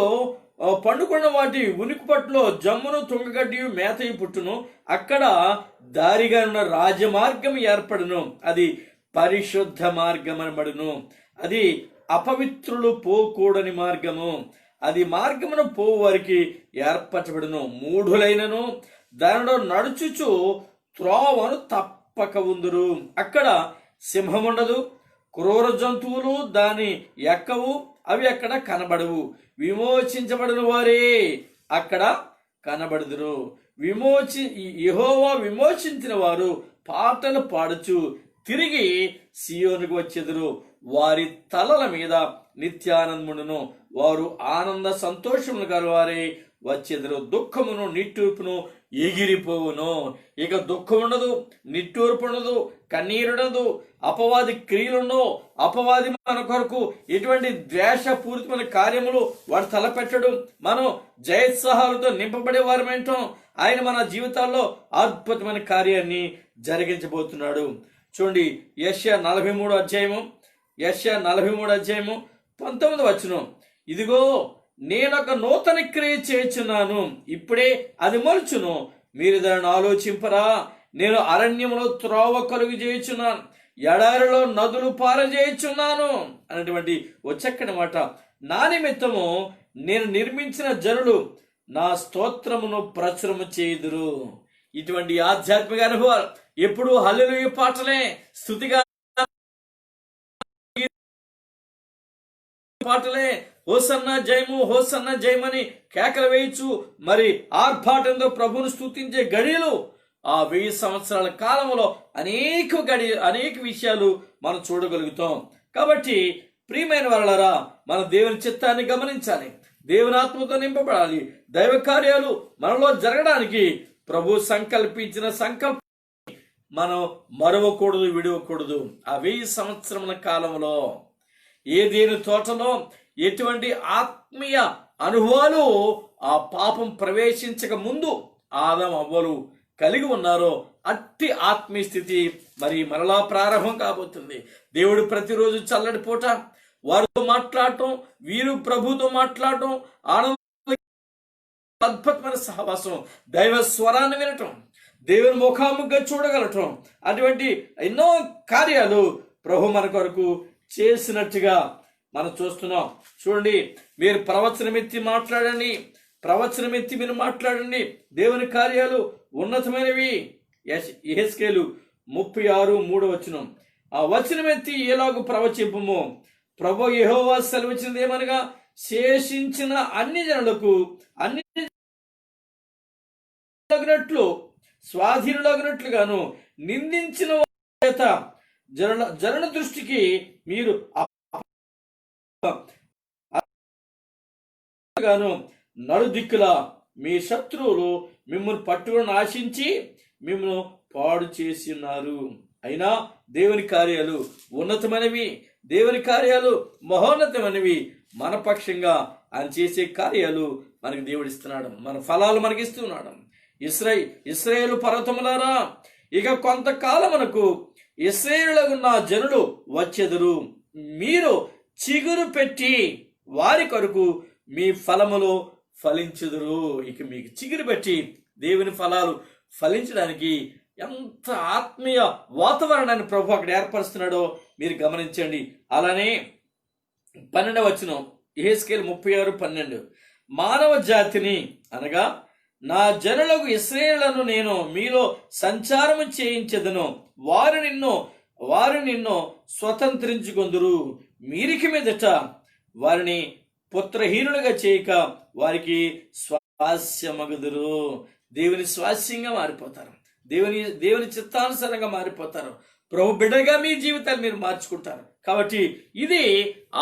పండుకున్న వాటి ఉనికి పట్టులో జమ్మును తుంగగడ్డి మేతయి పుట్టును, అక్కడ దారిగా ఉన్న రాజమార్గం ఏర్పడును, అది పరిశుద్ధ మార్గం అనబడును, అది అపవిత్రులు పోకూడని మార్గము, అది మార్గమును పోవు వారికి ఏర్పరచబడును, మూఢులైనను దానిలో నడుచుచు త్రోవను తప్పక ఉందురు, అక్కడ సింహం ఉండదు, క్రూర జంతువులు దాని ఎక్కవు, అవి అక్కడ కనబడవు, విమోచించబడిన వారే అక్కడ కనబడుదురు, యెహోవా విమోచించిన వారు పాటలు పాడుచు తిరిగి సియోనుకు వచ్చెదరు, వారి తలల మీద నిత్యానందమును, వారు ఆనంద సంతోషమును గలవారే వచ్చెదరు, దుఃఖమును నిట్టూర్పును ఎగిరిపోవును. ఇక దుఃఖం ఉండదు, నిట్టూర్పు ఉండదు, కన్నీరుండదు, అపవాది క్రియలుండవు, అపవాది మన కొరకు ఎటువంటి ద్వేషపూరితమైన కార్యములు వాడు తలపెట్టడు, మనం జయోత్సాహాలతో నింపబడే వారమేంటాం. ఆయన మన జీవితాల్లో అద్భుతమైన కార్యాన్ని జరిగించబోతున్నాడు. చూడండి, యెషయా 43వ అధ్యాయము 19వ వచనం, ఇదిగో నేనొక నూతన క్రియ చేయుచున్నాను, ఇప్పుడే అది మొలుచును, మీరు దానిని ఆలోచింపరా, నేను అరణ్యంలో త్రోవ కలుగు చేయుచున్నాను, ఎడారిలో నదులు పారజేయుచున్నాను అనేటువంటి ఓ చక్కని మాట. నా నిమిత్తము నేను నిర్మించిన జనులు నా స్తోత్రమును ప్రచురము చేయుదురు. ఇటువంటి ఆధ్యాత్మిక అనుభవాలు ఎప్పుడు హల్లెలూయా పాటలే, స్తుతిగా పాటలే, హోసన్న జయము హోసన్న జయమని కేకలు వేయచ్చు మరి ఆర్భాటంతో ప్రభువును స్తుతించే గడియలు ఆ 1000 సంవత్సరాల కాలంలో అనేక విషయాలు మనం చూడగలుగుతాం. కాబట్టి ప్రియమైన వారలారా, మన దేవుని చిత్తాన్ని గమనించాలి, దేవుని ఆత్మతో నింపబడాలి, దైవ కార్యాలు మనలో జరగడానికి ప్రభు సంకల్పించిన సంకల్పం మనం మరవకూడదు, విడవకూడదు. ఆ 1000 సంవత్సరముల కాలంలో ఏదేను తోటలో ఎటువంటి ఆత్మీయ అనుభవాలు ఆ పాపం ప్రవేశించక ముందు ఆదాము అవ్వలు కలిగి ఉన్నారో అట్టి ఆత్మీయ స్థితి మరి మరలా ప్రారంభం కాబోతుంది. దేవుడు ప్రతిరోజు చల్లటి పూట వారితో మాట్లాడటం, వీరు ప్రభుతో మాట్లాడటం, ఆనంద అద్భుతమైన సహవాసం, దైవ స్వరాన్ని వినటం, దేవుని ముఖాముఖిగా చూడగలటం, అటువంటి ఎన్నో కార్యాలు ప్రభు మన కొరకు చేసినట్టుగా మనం చూస్తున్నాం. చూడండి, మీరు ప్రవచనం ఎత్తి మాట్లాడండి, ప్రవచనం ఎత్తి మీరు మాట్లాడండి, దేవుని కార్యాలు ఉన్నతమైనవి. యెహెజ్కేలు 36:3 ఆ వచనం ఎత్తి ఎలాగూ ప్రవచింపుము, ప్రభు యెహోవా సెలవిచ్చినది ఏమనగా, శేషించిన అన్ని జనులకు అన్ని స్వాధీనులగినట్లుగాను నిందించిన చేత జనుల దృష్టికి మీరు నలుదిక్కుల మీ శత్రువులు మిమ్మల్ని పట్టుకుని ఆశించి మిమ్మల్ని పాడు చేసి ఉన్నారు. అయినా దేవుని కార్యాలు ఉన్నతమైనవి, దేవుని కార్యాలు మహోన్నతమైనవి. మన పక్షంగా ఆయన చేసే కార్యాలు మనకి దేవుడిస్తున్నాడు, మన ఫలాలు మనకి ఇస్తున్నాడు. ఇశ్రాయేలు పర్వతములారా, ఇక కొంతకాలమునకు ఇశ్రాయేలుగున్న జనులు వచ్చెదరు. మీరు చిగురు పెట్టి వారి కొరకు మీ ఫలములు ఫలించుదురు. ఇక మీకు చిగురు పెట్టి దేవుని ఫలాలు ఫలించడానికి ఎంత ఆత్మీయ వాతావరణాన్ని ప్రభు అక్కడ ఏర్పరుస్తున్నాడో మీరు గమనించండి. అలానే 12వ వచనం, యెహెజ్కేలు 36:12 మానవ జాతిని అనగా నా జనులకు ఇశ్రాయేలును నేను మీలో సంచారము చేయించెదను, వారు నిన్ను స్వతంత్రించుకొందురు. మీరికి మీదట వారిని పుత్రహీనులుగా చేయక వారికి స్వాస్యమగుదురు. దేవుని స్వాస్యంగా మారిపోతారు, దేవుని చిత్తానుసారంగా మారిపోతారు. ప్రభు బిడ్డగా మీ జీవితాన్ని మీరు మార్చుకుంటారు. కాబట్టి ఇది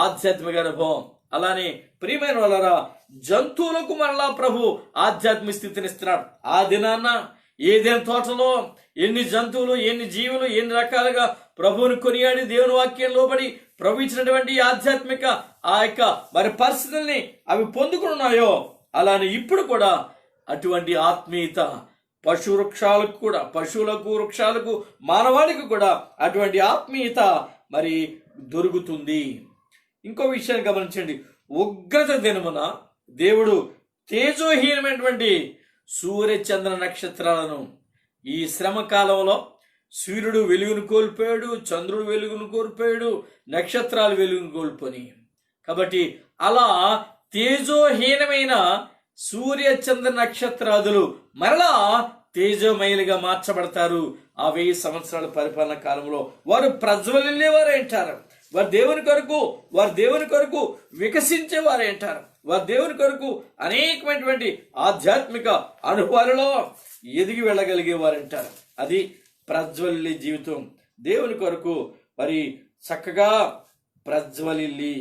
ఆధ్యాత్మిక అనుభవం. అలానే ప్రియమైన వాళ్ళరా, జంతువులకు మరలా ప్రభు ఆధ్యాత్మిక స్థితిని ఇస్తున్నాడు. ఆ దినాన్న ఏదైనా తోటలో ఎన్ని జంతువులు, ఎన్ని జీవులు, ఎన్ని రకాలుగా ప్రభువుని కొనియాడి దేవుని వాక్యం లోబడి ప్రభు ఇచ్చినటువంటి ఆధ్యాత్మిక ఆ యొక్క మరి పరిస్థితుల్ని అవి పొందుకున్నాయో, అలానే ఇప్పుడు కూడా అటువంటి ఆత్మీయత పశువృక్షాలకు కూడా, పశువులకు, వృక్షాలకు, మానవాళికి కూడా అటువంటి ఆత్మీయత మరి దొరుకుతుంది. ఇంకో విషయాన్ని గమనించండి. ఉగ్రత దినమున దేవుడు తేజోహీనమైనటువంటి సూర్య చంద్ర నక్షత్రాలను, ఈ శ్రమ కాలంలో సూర్యుడు వెలుగును కోల్పోయాడు, చంద్రుడు వెలుగును కోల్పోయాడు, నక్షత్రాలు వెలుగును కోల్పోని. కాబట్టి అలా తేజోహీనమైన సూర్య చంద్ర నక్షత్రాదులు మరలా తేజోమయులుగా మార్చబడతారు. ఆ 1000 సంవత్సరాల పరిపాలన కాలంలో వారు ప్రజ్వలిల్లేవారు అంటారు. వారు దేవుని కొరకు వికసించేవారు అంటారు. వారు దేవుని కొరకు అనేకమైనటువంటి ఆధ్యాత్మిక అనుభవాలలో ఎదిగి వెళ్ళగలిగేవారు అంటారు. అది ప్రజ్వలిల్లే జీవితం. దేవుని కొరకు మరి చక్కగా ప్రజ్వలిల్లి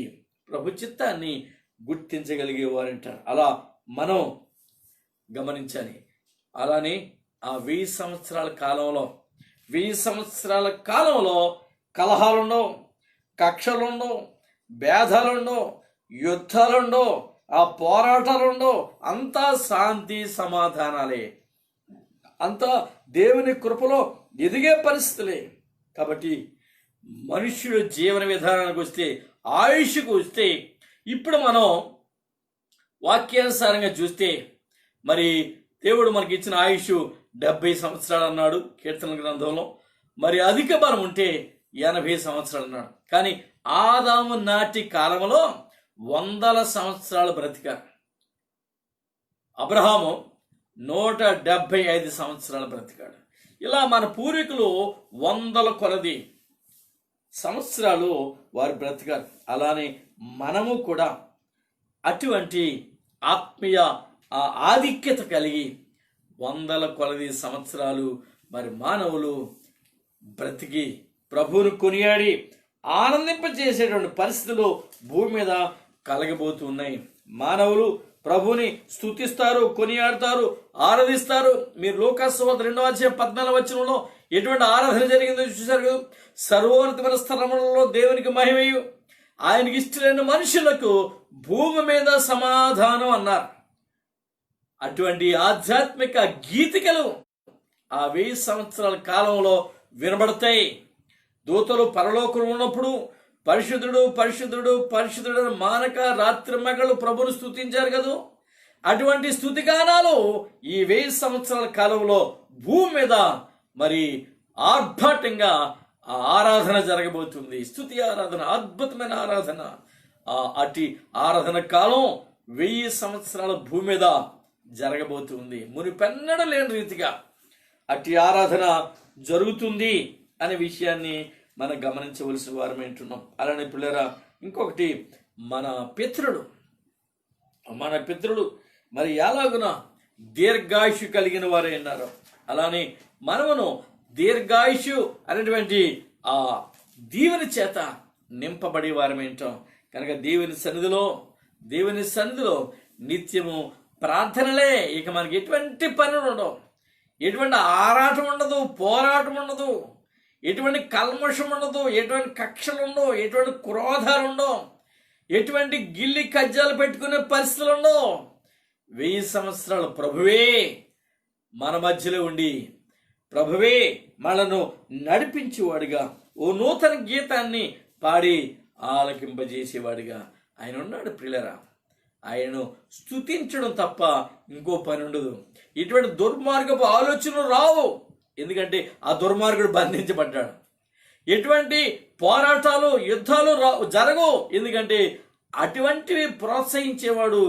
ప్రభు చిత్తాన్ని గుర్తించగలిగేవారంటారు. అలా మనం గమనించాలి. అలానే ఆ 1000 సంవత్సరాల కాలంలో కలహాలుండవు, కక్షలుండవు, భేదాలుండవు, యుద్ధాలుండవు, ఆ పోరాటాలుండవు. అంతా శాంతి సమాధానాలే, అంతా దేవుని కృపలో ఎదిగే పరిస్థితులే. కాబట్టి మనుష్యుల జీవన విధానానికి వస్తే, ఆయుష్కు వస్తే, ఇప్పుడు మనం వాక్యానుసారంగా చూస్తే మరి దేవుడు మనకి ఇచ్చిన ఆయుష్ 70 సంవత్సరాలు అన్నాడు కీర్తన గ్రంథంలో. మరి అధిక బలం ఉంటే 80 సంవత్సరాలు అన్నాడు. కానీ ఆదాము నాటి కాలంలో 100 సంవత్సరాలు బ్రతికారు. అబ్రహాము 175 సంవత్సరాలు బ్రతికాడు. ఇలా మన పూర్వీకులు 100 కొలది సంవత్సరాలు వారు బ్రతికారు. అలానే మనము కూడా అటువంటి ఆత్మీయ ఆధిక్యత కలిగి 100 కొలది సంవత్సరాలు మరి మానవులు బ్రతికి ప్రభువును కొనియాడి ఆనందింపజేసేటువంటి పరిస్థితులు భూమి మీద కలగబోతున్నాయి. మానవులు ప్రభుని స్తుతిస్తారు, కొనియాడతారు, ఆరాధిస్తారు. మీరు లూకాసు 2:14 ఎటువంటి ఆరాధన జరిగిందో చూశారు. సర్వోన్నతమైన స్థలములలో దేవునికి మహిమయు, ఆయనకి ఇష్టమైన మనుషులకు భూమి మీద సమాధానం అన్నారు. అటువంటి ఆధ్యాత్మిక గీతికలు ఆ 1000 సంవత్సరాల కాలంలో వినబడతాయి. దూతలు పరలోకంలో ఉన్నప్పుడు పరిశుద్ధుడు పరిశుద్ధుడు పరిశుద్ధుడు మానక రాత్రి మగళ్ళు ప్రభును స్తుతించారు కదా. అటువంటి స్తుతిగానాలు ఈ 1000 సంవత్సరాల కాలంలో భూమి మీద మరి ఆర్భాటంగా ఆ ఆరాధన జరగబోతుంది. స్తుతి ఆరాధన, అద్భుతమైన ఆరాధన. అటు ఆరాధన కాలం 1000 సంవత్సరాల భూమి మీద జరగబోతుంది. మునిపెన్నడూ లేని రీతిగా అట్టి ఆరాధన జరుగుతుంది అనే విషయాన్ని మనం గమనించవలసిన వారం ఏంటున్నాం. అలానే పిల్లరా, ఇంకొకటి మన పితరులు మరి ఎలాగున దీర్ఘాయుషు కలిగిన వారే అన్నారు. అలానే మనమును దీర్ఘాయుషు అనేటువంటి ఆ దీవెని చేత నింపబడే వారం ఏంటాం కనుక దేవుని సన్నిధిలో నిత్యము ప్రార్థనలే. ఇక మనకి ఎటువంటి పనులు ఉండవు, ఎటువంటి ఆరాటం ఉండదు, పోరాటం ఉండదు, ఎటువంటి కల్మషం ఉండదు, ఎటువంటి కక్షలు ఉండవు, ఎటువంటి క్రోధాలు ఉండవు, ఎటువంటి గిల్లి కజ్జాలు పెట్టుకునే పరిస్థితులు ఉండవు. 1000 సంవత్సరాలు ప్రభువే మన మధ్యలో ఉండి ప్రభువే మనను నడిపించేవాడుగా, ఓ నూతన గీతాన్ని పాడి ఆలకింపజేసేవాడిగా ఆయన ఉన్నాడు. ప్రియులరా, ఆయనను స్తుతించడం తప్ప ఇంకో పని ఉండదు. ఇటువంటి దుర్మార్గపు ఆలోచనలు రావు, ఎందుకంటే ఆ దుర్మార్గుడు బంధించబడ్డాడు. ఎటువంటి పోరాటాలు యుద్ధాలు జరగవు, ఎందుకంటే అటువంటివి ప్రోత్సహించేవాడు,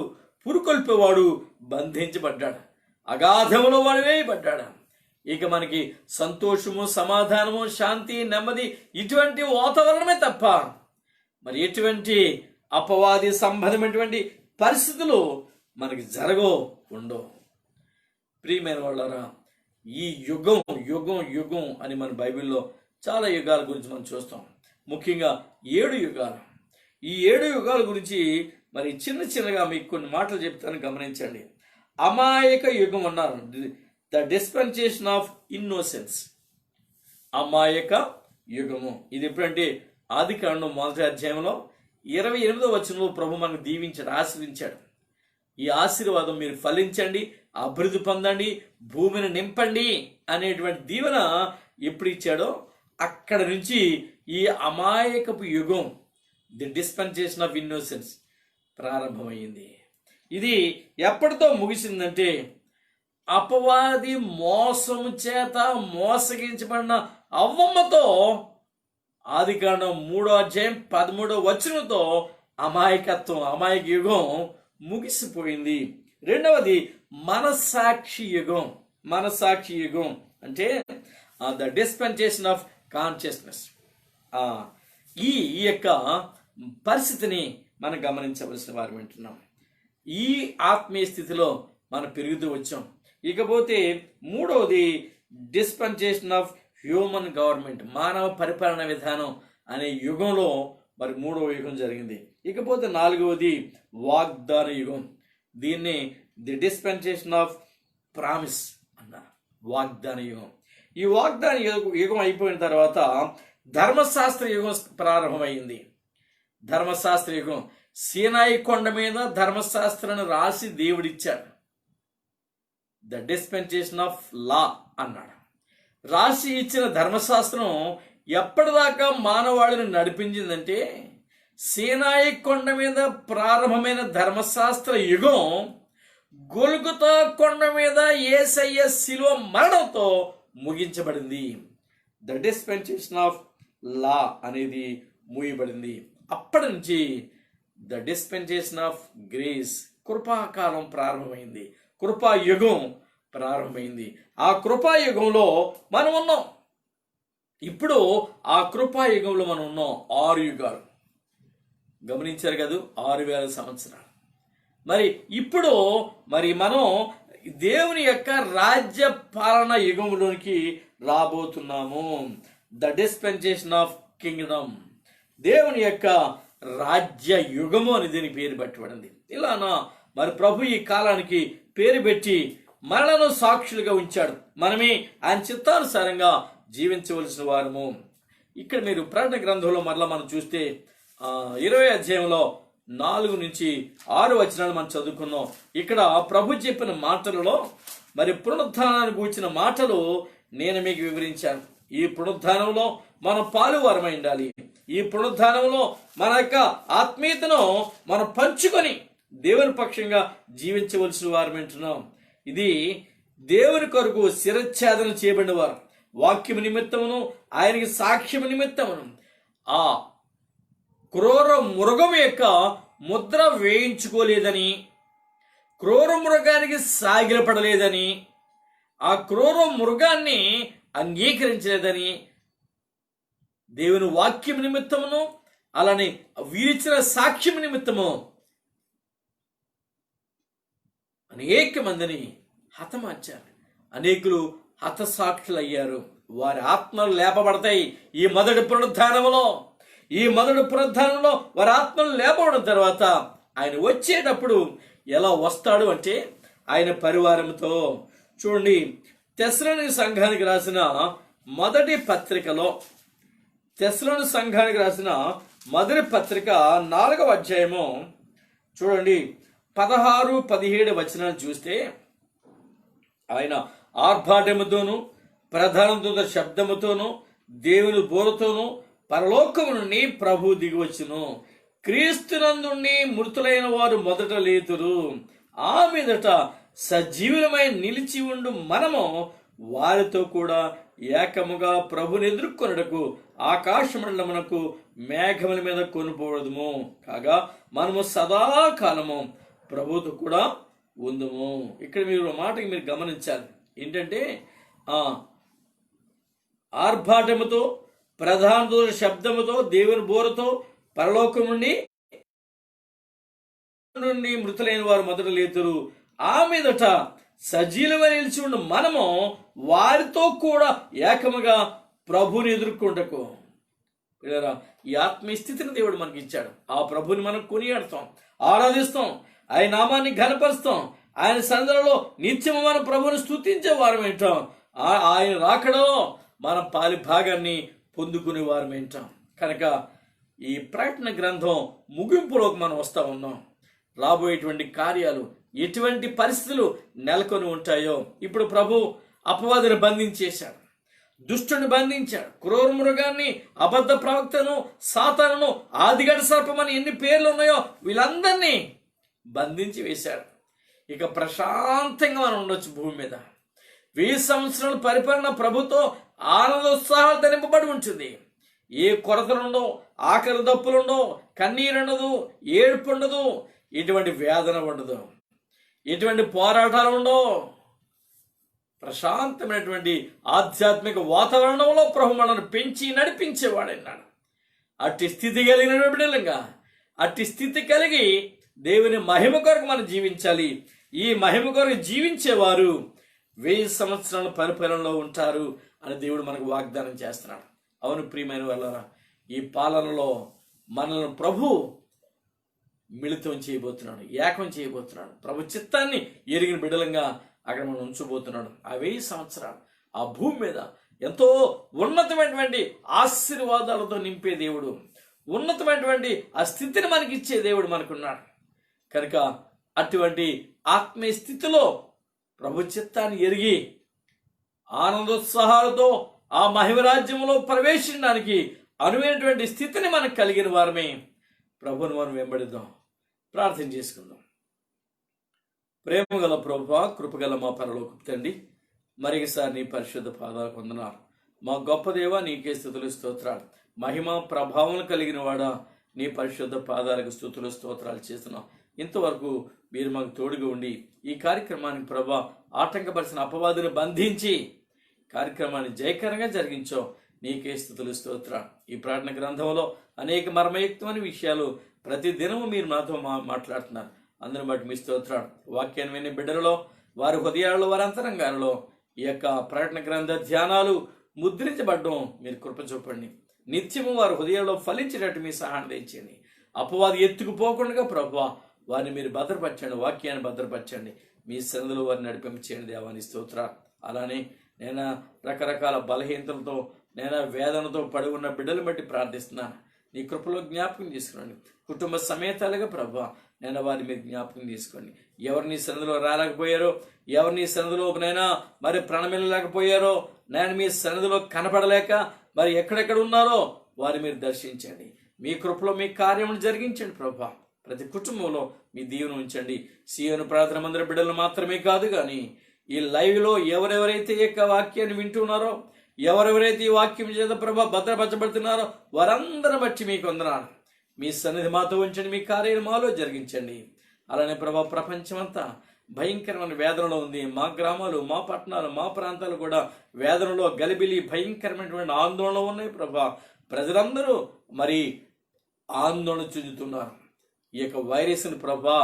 పురుకొల్పేవాడు బంధించబడ్డాడు, అగాధములో వాడు వేయబడ్డాడు. ఇక మనకి సంతోషము, సమాధానము, శాంతి, నెమ్మది ఇటువంటి వాతావరణమే తప్ప మరి ఎటువంటి అపవాది సంబంధమైనటువంటి పరిస్థితులు మనకి ఉండవు. ప్రియమైన వాళ్ళారా, ఈ యుగం అని మన బైబిల్లో చాలా యుగాల గురించి మనం చూస్తాం. ముఖ్యంగా 7 యుగాలు. ఈ 7 యుగాల గురించి మరి చిన్నగా మీకు కొన్ని మాటలు చెప్తాను, గమనించండి. అమాయక యుగం అన్నారు, ద డిస్పెన్సేషన్ ఆఫ్ ఇన్నోసెన్స్. అమాయక యుగము ఇది ఎప్పుడంటే ఆదికాండం 1వ అధ్యాయంలో 28వ వచనంలో ప్రభు మనకు దీవించాడు, ఆశీర్వించాడు. ఈ ఆశీర్వాదం మీరు ఫలించండి, అభివృద్ధి పొందండి, భూమిని నింపండి అనేటువంటి దీవెన ఎప్పుడు ఇచ్చాడో అక్కడ నుంచి ఈ అమాయకపు యుగం, ది డిస్పెన్సేషన్ ఆఫ్ ఇన్నోసెన్స్ ప్రారంభమైంది. ఇది ఎప్పటితో ముగిసిందంటే అపవాది మోసము చేత మోసగించబడిన అవ్వమ్మతో ఆదికాండం 3వ అధ్యాయం 13వ వచనంతో అమాయక యుగం ముగిసిపోయింది. రెండవది మనసాక్షి యుగం అంటే ద డిస్పెన్సేషన్ ఆఫ్ కాన్షియస్నెస్. ఈ యొక్క పరిస్థితిని మనం గమనించవలసిన వారు వింటున్నాం. ఈ ఆత్మీయ స్థితిలో మనం పెరుగుతూ వచ్చాం. ఇకపోతే మూడవది డిస్పెన్సేషన్ ఆఫ్ హ్యూమన్ గవర్నమెంట్, మానవ పరిపాలన విధానం అనే యుగంలో మరి 3వ యుగం జరిగింది. ఇకపోతే 4వది వాగ్దాన యుగం. దీన్ని ది డిస్పెన్సేషన్ ఆఫ్ ప్రామిస్ అన్నారు, వాగ్దాన యుగం. ఈ వాగ్దాన యుగం అయిపోయిన తర్వాత ధర్మశాస్త్ర యుగం ప్రారంభమైంది. ధర్మశాస్త్ర యుగం, సీనాయి కొండ మీద ధర్మశాస్త్రాన్ని రాసి దేవుడిచ్చాడు. ద డిస్పెన్సేషన్ ఆఫ్ లా అన్నాడు. రాసి ఇచ్చిన ధర్మశాస్త్రం ఎప్పటిదాకా మానవాళిని నడిపించిందంటే సీనాయి కొండ మీద ప్రారంభమైన ధర్మశాస్త్ర యుగం గొల్గొతా కొండ మీద యేసయ్య శిలువ మరణంతో ముగించబడింది. ద డిస్పెన్సేషన్ ఆఫ్ లా అనేది మూయబడింది. అప్పటి నుంచి ద డిస్పెన్సేషన్ ఆఫ్ గ్రేస్, కృపాకాలం ప్రారంభమైంది, కృపాయుగం ప్రారంభమైంది. ఆ కృపాయుగంలో మనం ఉన్నాం. ఇప్పుడు ఆ కృపాయుగంలో మనం ఉన్నాం. 6 యుగాలు గమనించారు కదా, 6000 సంవత్సరాలు. మరి ఇప్పుడు మరి మనం దేవుని యొక్క రాజ్య పాలన యుగంలోనికి రాబోతున్నాము. ద డిస్పెన్సేషన్ ఆఫ్ కింగ్డమ్, దేవుని యొక్క రాజ్య యుగము అని దీనికి పేరు పెట్టబడింది. ఇలానా మరి ప్రభు ఈ కాలానికి పేరు పెట్టి మనలను సాక్షులుగా ఉంచాడు. మనమే ఆయన చిత్తానుసారంగా జీవించవలసిన వారము. ఇక్కడ మీరు ప్రకటన గ్రంథంలో మరలా మనం చూస్తే 20 అధ్యాయంలో 4 నుంచి 6 వచనాలు మనం చదువుకున్నాం. ఇక్కడ ప్రభు చెప్పిన మాటలలో మరి పునరుద్ధానాన్ని గూర్చిన మాటలు నేను మీకు వివరించాను. ఈ పునరుద్ధానంలో మనం పాలువారమై ఉండాలి. ఈ పునరుద్ధానంలో మన యొక్క ఆత్మీయతను మనం పంచుకొని దేవుని పక్షంగా జీవించవలసిన వారు వింటున్నాం. ఇది దేవుని కొరకు శిరచ్ఛేదన చేయబడిన వారు, వాక్యము నిమిత్తమును ఆయనకి సాక్ష్యము నిమిత్తమును ఆ క్రూర మృగం యొక్క ముద్ర వేయించుకోలేదని, క్రూర మృగానికి సాగిలపడలేదని, ఆ క్రూర మృగాన్ని అంగీకరించలేదని దేవుని వాక్యం నిమిత్తమును అలానే వీరిచ్చిన సాక్ష్యం నిమిత్తము అనేక మందిని హతమార్చారు. అనేకులు హతసాక్షులు అయ్యారు. వారి ఆత్మలు లేపబడతాయి. ఈ మొదటి పునరుద్ధానంలో వారి ఆత్మలు లేపబడిన తర్వాత ఆయన వచ్చేటప్పుడు ఎలా వస్తాడు అంటే ఆయన పరివారంతో. చూడండి, తెస్సలోనిక సంఘానికి రాసిన మొదటి పత్రికలో, తెస్సలోనిక సంఘానికి రాసిన మొదటి పత్రిక 4వ అధ్యాయము చూడండి 16-17 వచనాలు చూస్తే, ఆయన ఆర్భాటముతోను ప్రధాన దూత శబ్దముతోను దేవుని బోరతోను పరలోకము నుండి ప్రభు దిగివచ్చును. క్రీస్తునందుండి మృతులైన వారు మొదట లేతురు. ఆ మీదట సజీవులమై నిలిచి ఉండు మనము వారితో కూడా ఏకముగా ప్రభుని ఎదుర్కొనుటకు ఆకాశమండలమునకు మేఘముల మీద కొనుపోవడము. కాగా మనము సదాకాలము ప్రభుతో కూడా ఉందుము. ఇక్కడ మీరు మాటకి మీరు గమనించాలి. ఏంటంటే ఆర్భాటముతో ప్రధాన దూత శబ్దముతో దేవుని బోరతో పరలోకం నుండి మృతులైన వారు మొదట లేతురు. ఆ మీదట సజీలుగా నిలిచి ఉండు మనము వారితో కూడా ఏకముగా ప్రభుని ఎదుర్కొంటకు. ఈ ఆత్మీయ స్థితిని దేవుడు మనకి ఇచ్చాడు. ఆ ప్రభుని మనం కొనియాడతాం, ఆరాధిస్తాం, ఆయన నామాన్ని ఘనపరుస్తాం. ఆయన సన్నిధిలో నిత్యము మన ప్రభుని స్తుతించే వారం ఏంటాం. ఆయన రాకడలో మన పాలి భాగాన్ని పొందుకునే వారం ఏంటాం. కనుక ఈ ప్రకటన గ్రంథం ముగింపులోకి మనం వస్తా ఉన్నాం. రాబోయేటువంటి కార్యాలు ఎటువంటి పరిస్థితులు నెలకొని ఉంటాయో. ఇప్పుడు ప్రభు అపవాదిని బంధించేశాడు, దుష్టుని బంధించాడు, క్రూర మృగాన్ని, అబద్ధ ప్రవక్తను, సాతానును, ఆదిగడ సర్పమని ఎన్ని పేర్లు ఉన్నాయో వీళ్ళందరినీ బంధించి వేశాడు. ఇక ప్రశాంతంగా మనం ఉండొచ్చు భూమి మీద. 1000 సంవత్సరాల పరిపాలన ప్రభుతో ఆనందోత్సాహాలు ధరింపబడి ఉంటుంది. ఏ కొరతలుండవు, ఆకలి దప్పులుండవు, కన్నీరు ఉండదు, ఏడుపు ఉండదు, ఎటువంటి వేదన ఉండదు, ఎటువంటి పోరాటాలు ఉండవు. ప్రశాంతమైనటువంటి ఆధ్యాత్మిక వాతావరణంలో ప్రభు మనల్ని పెంచి నడిపించేవాడన్నాడు. అట్టి స్థితి కలిగిన బిడ్డలంగా, అట్టి స్థితి కలిగి దేవుని మహిమ కొరకు మనం జీవించాలి. ఈ మహిమ కొరకు జీవించేవారు 1000 సంవత్సరాల పరిపాలనలో ఉంటారు అని దేవుడు మనకు వాగ్దానం చేస్తున్నాడు. అవును ప్రియమైన వాళ్ళారా, ఈ పాలనలో మనల్ని ప్రభు మిళితం చేయబోతున్నాడు, ఏకం చేయబోతున్నాడు. ప్రభు చిత్తాన్ని ఎరిగిన బిడ్డలంగా అక్కడ మనం ఉంచబోతున్నాడు. ఆ 1000 సంవత్సరాలు ఆ భూమి మీద ఎంతో ఉన్నతమైనటువంటి ఆశీర్వాదాలతో నింపే దేవుడు, ఉన్నతమైనటువంటి ఆ స్థితిని మనకి ఇచ్చే దేవుడు మనకున్నాడు. కనుక అటువంటి ఆత్మీయ స్థితిలో ప్రభు చిత్తాన్ని ఎరిగి ఆనందోత్సాహాలతో ఆ మహిమరాజ్యంలో ప్రవేశించడానికి అనువైనటువంటి స్థితిని మనకు కలిగిన వారమే ప్రభుని మనం వెంబడిద్దాం. ప్రార్థన చేసుకుందాం. ప్రేమగల ప్రభువా, కృపగల మా పరలోకపు తండ్రి, మరొకసారి నీ పరిశుద్ధ పాదాలకు వందనాలు. మా గొప్ప దేవ, నీకే స్తుతులు స్తోత్రాలు. మహిమ ప్రభావం కలిగిన వాడా, నీ పరిశుద్ధ పాదాలకు స్తుతులు స్తోత్రాలు చేస్తున్నాం. ఇంతవరకు మీరు మాకు తోడుగా ఉండి ఈ కార్యక్రమానికి ప్రభా ఆటంకపరిచిన అపవాదుని బంధించి కార్యక్రమాన్ని జయకరంగా జరిగించో. నీకే స్తుతులు స్తోత్రాలు. ఈ ప్రార్థన గ్రంథంలో అనేక మర్మయుక్తమైన విషయాలు ప్రతి దినము మీరు నాతో మాట్లాడుతున్నారు. అందరిని బట్టి మీ స్తోత్రాలు. వాక్యాన్ని వినే బిడ్డలలో, వారి హృదయాలలో, వారి అంతరంగాలలో ఈ యొక్క ప్రకటన గ్రంథ ధ్యానాలు ముద్రించబడ్డం మీరు కృప చూపండి. నిత్యము వారి హృదయాల్లో ఫలించేటట్టు మీ సహాయం తెచ్చండి. అపవాది ఎత్తుకుపోకుండా ప్రభువా వారిని మీరు భద్రపరచండి, వాక్యాన్ని భద్రపరచండి. మీ సన్నిధిలో వారిని నడిపించేయండి దేవాని స్తోత్ర. అలానే నేను రకరకాల బలహీనతలతో నేను వేదనతో పడి ఉన్న బిడ్డలు బట్టి ప్రార్థిస్తున్నాను. నీ కృపలో జ్ఞాపకం తీసుకురండి. కుటుంబ సమేతాలుగా ప్రభా నేను వారి మీద జ్ఞాపకం తీసుకోండి. ఎవరు నీ సన్నిధిలో రాలేకపోయారో, ఎవరు నీ సన్నిధిలో నైనా మరి ప్రణమిల్లలేకపోయారో, నేను మీ సన్నిధిలో కనపడలేక మరి ఎక్కడెక్కడ ఉన్నారో వారి మీరు దర్శించండి. మీ కృపలో మీ కార్యమును జరిగించండి ప్రభా. ప్రతి కుటుంబంలో మీ దీవెన ఉంచండి. సీయోను ప్రార్థన మందిర బిడ్డలు మాత్రమే కాదు కానీ ఈ లైవ్లో ఎవరెవరైతే ఈ యొక్క వాక్యాన్ని వింటున్నారో, ఎవరెవరైతే ఈ వాక్యం చేత ప్రభా భద్రపరచబడుతున్నారో వారందరిని బట్టి మీకు వందనాలు. మీ సన్నిధి మాతో ఉంచండి, మీ కార్యాలు మాలో జరిగించండి. అలానే ప్రభా ప్రపంచమంతా భయంకరమైన వేదనలో ఉంది. మా గ్రామాలు, మా పట్టణాలు, మా ప్రాంతాలు కూడా వేదనలో గలిబిలి భయంకరమైనటువంటి ఆందోళనలో ఉన్నాయి ప్రభా. ప్రజలందరూ మరి ఆందోళన చెందుతున్నారు. ఈ యొక్క వైరస్ని ప్రభా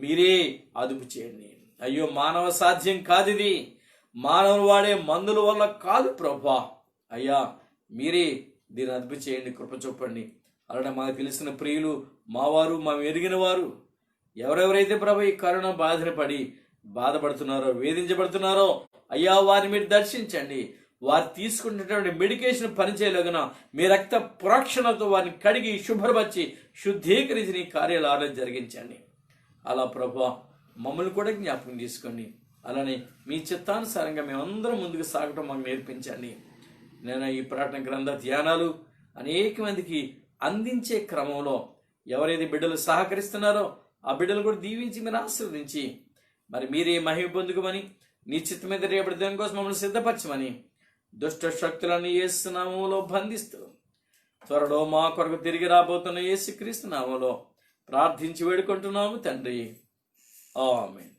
మీరే అదుపు చేయండి. అయ్యో మానవ సాధ్యం కాదు ఇది, మానవులు వాడే మందుల వల్ల కాదు ప్రభా. అయ్యా మీరే దీన్ని అదుపు చేయండి, కృప చూపండి. అలానే మాకు తెలిసిన ప్రియులు, మావారు, మేము ఎరిగిన వారు ఎవరెవరైతే ప్రభా ఈ కరోనా బాధన పడి బాధపడుతున్నారో, వేధించబడుతున్నారో అయ్యా వారిని మీరు దర్శించండి. వారు తీసుకున్నటువంటి మెడికేషన్ పనిచేయలేగన మీ రక్త పురక్షణతో వారిని కడిగి శుభ్రపరిచి శుద్ధీకరించి నీ కార్యాలు జరిగించండి. అలా ప్రభా మమ్మల్ని కూడా జ్ఞాపకం తీసుకోండి. అలానే మీ చిత్తానుసారంగా మేమందరం ముందుకు సాగటం మాకు నేర్పించండి. నేను ఈ ప్రార్థన గ్రంథ ధ్యానాలు అనేక మందికి అందించే క్రమంలో ఎవరైతే బిడ్డలు సహకరిస్తున్నారో ఆ బిడ్డలు కూడా దీవించి మీరు ఆశీర్వదించి మరి మీరే మహిమ పొందుకోమని, నీ చిత్తం మీద రేపటి దాని కోసం మమ్మల్ని సిద్ధపరచమని దుష్ట శక్తులను యేసు నామములో బంధిస్తూ త్వరలో మా కొరకు తిరిగి రాబోతున్న యేసుక్రీస్తు నామములో ప్రార్థించి వేడుకుంటున్నాము తండ్రి, ఆమేన్.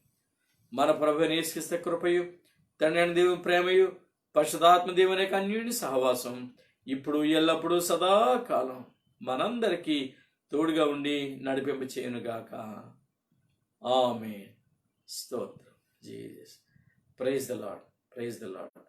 మన ప్రభువైన యేసుక్రీస్తు కృపయు, తండ్రి అయిన దేవుని ప్రేమయు, పరిశుద్ధాత్మ దేవుని యొక్క అన్యోన్య సహవాసం ఇప్పుడు ఎల్లప్పుడూ సదాకాలం మనందరికీ తోడుగా ఉండి నడిపింప చేయనుగాక. ఆమేన్. స్తోత్రం. Jesus. Praise the Lord. Praise the lord.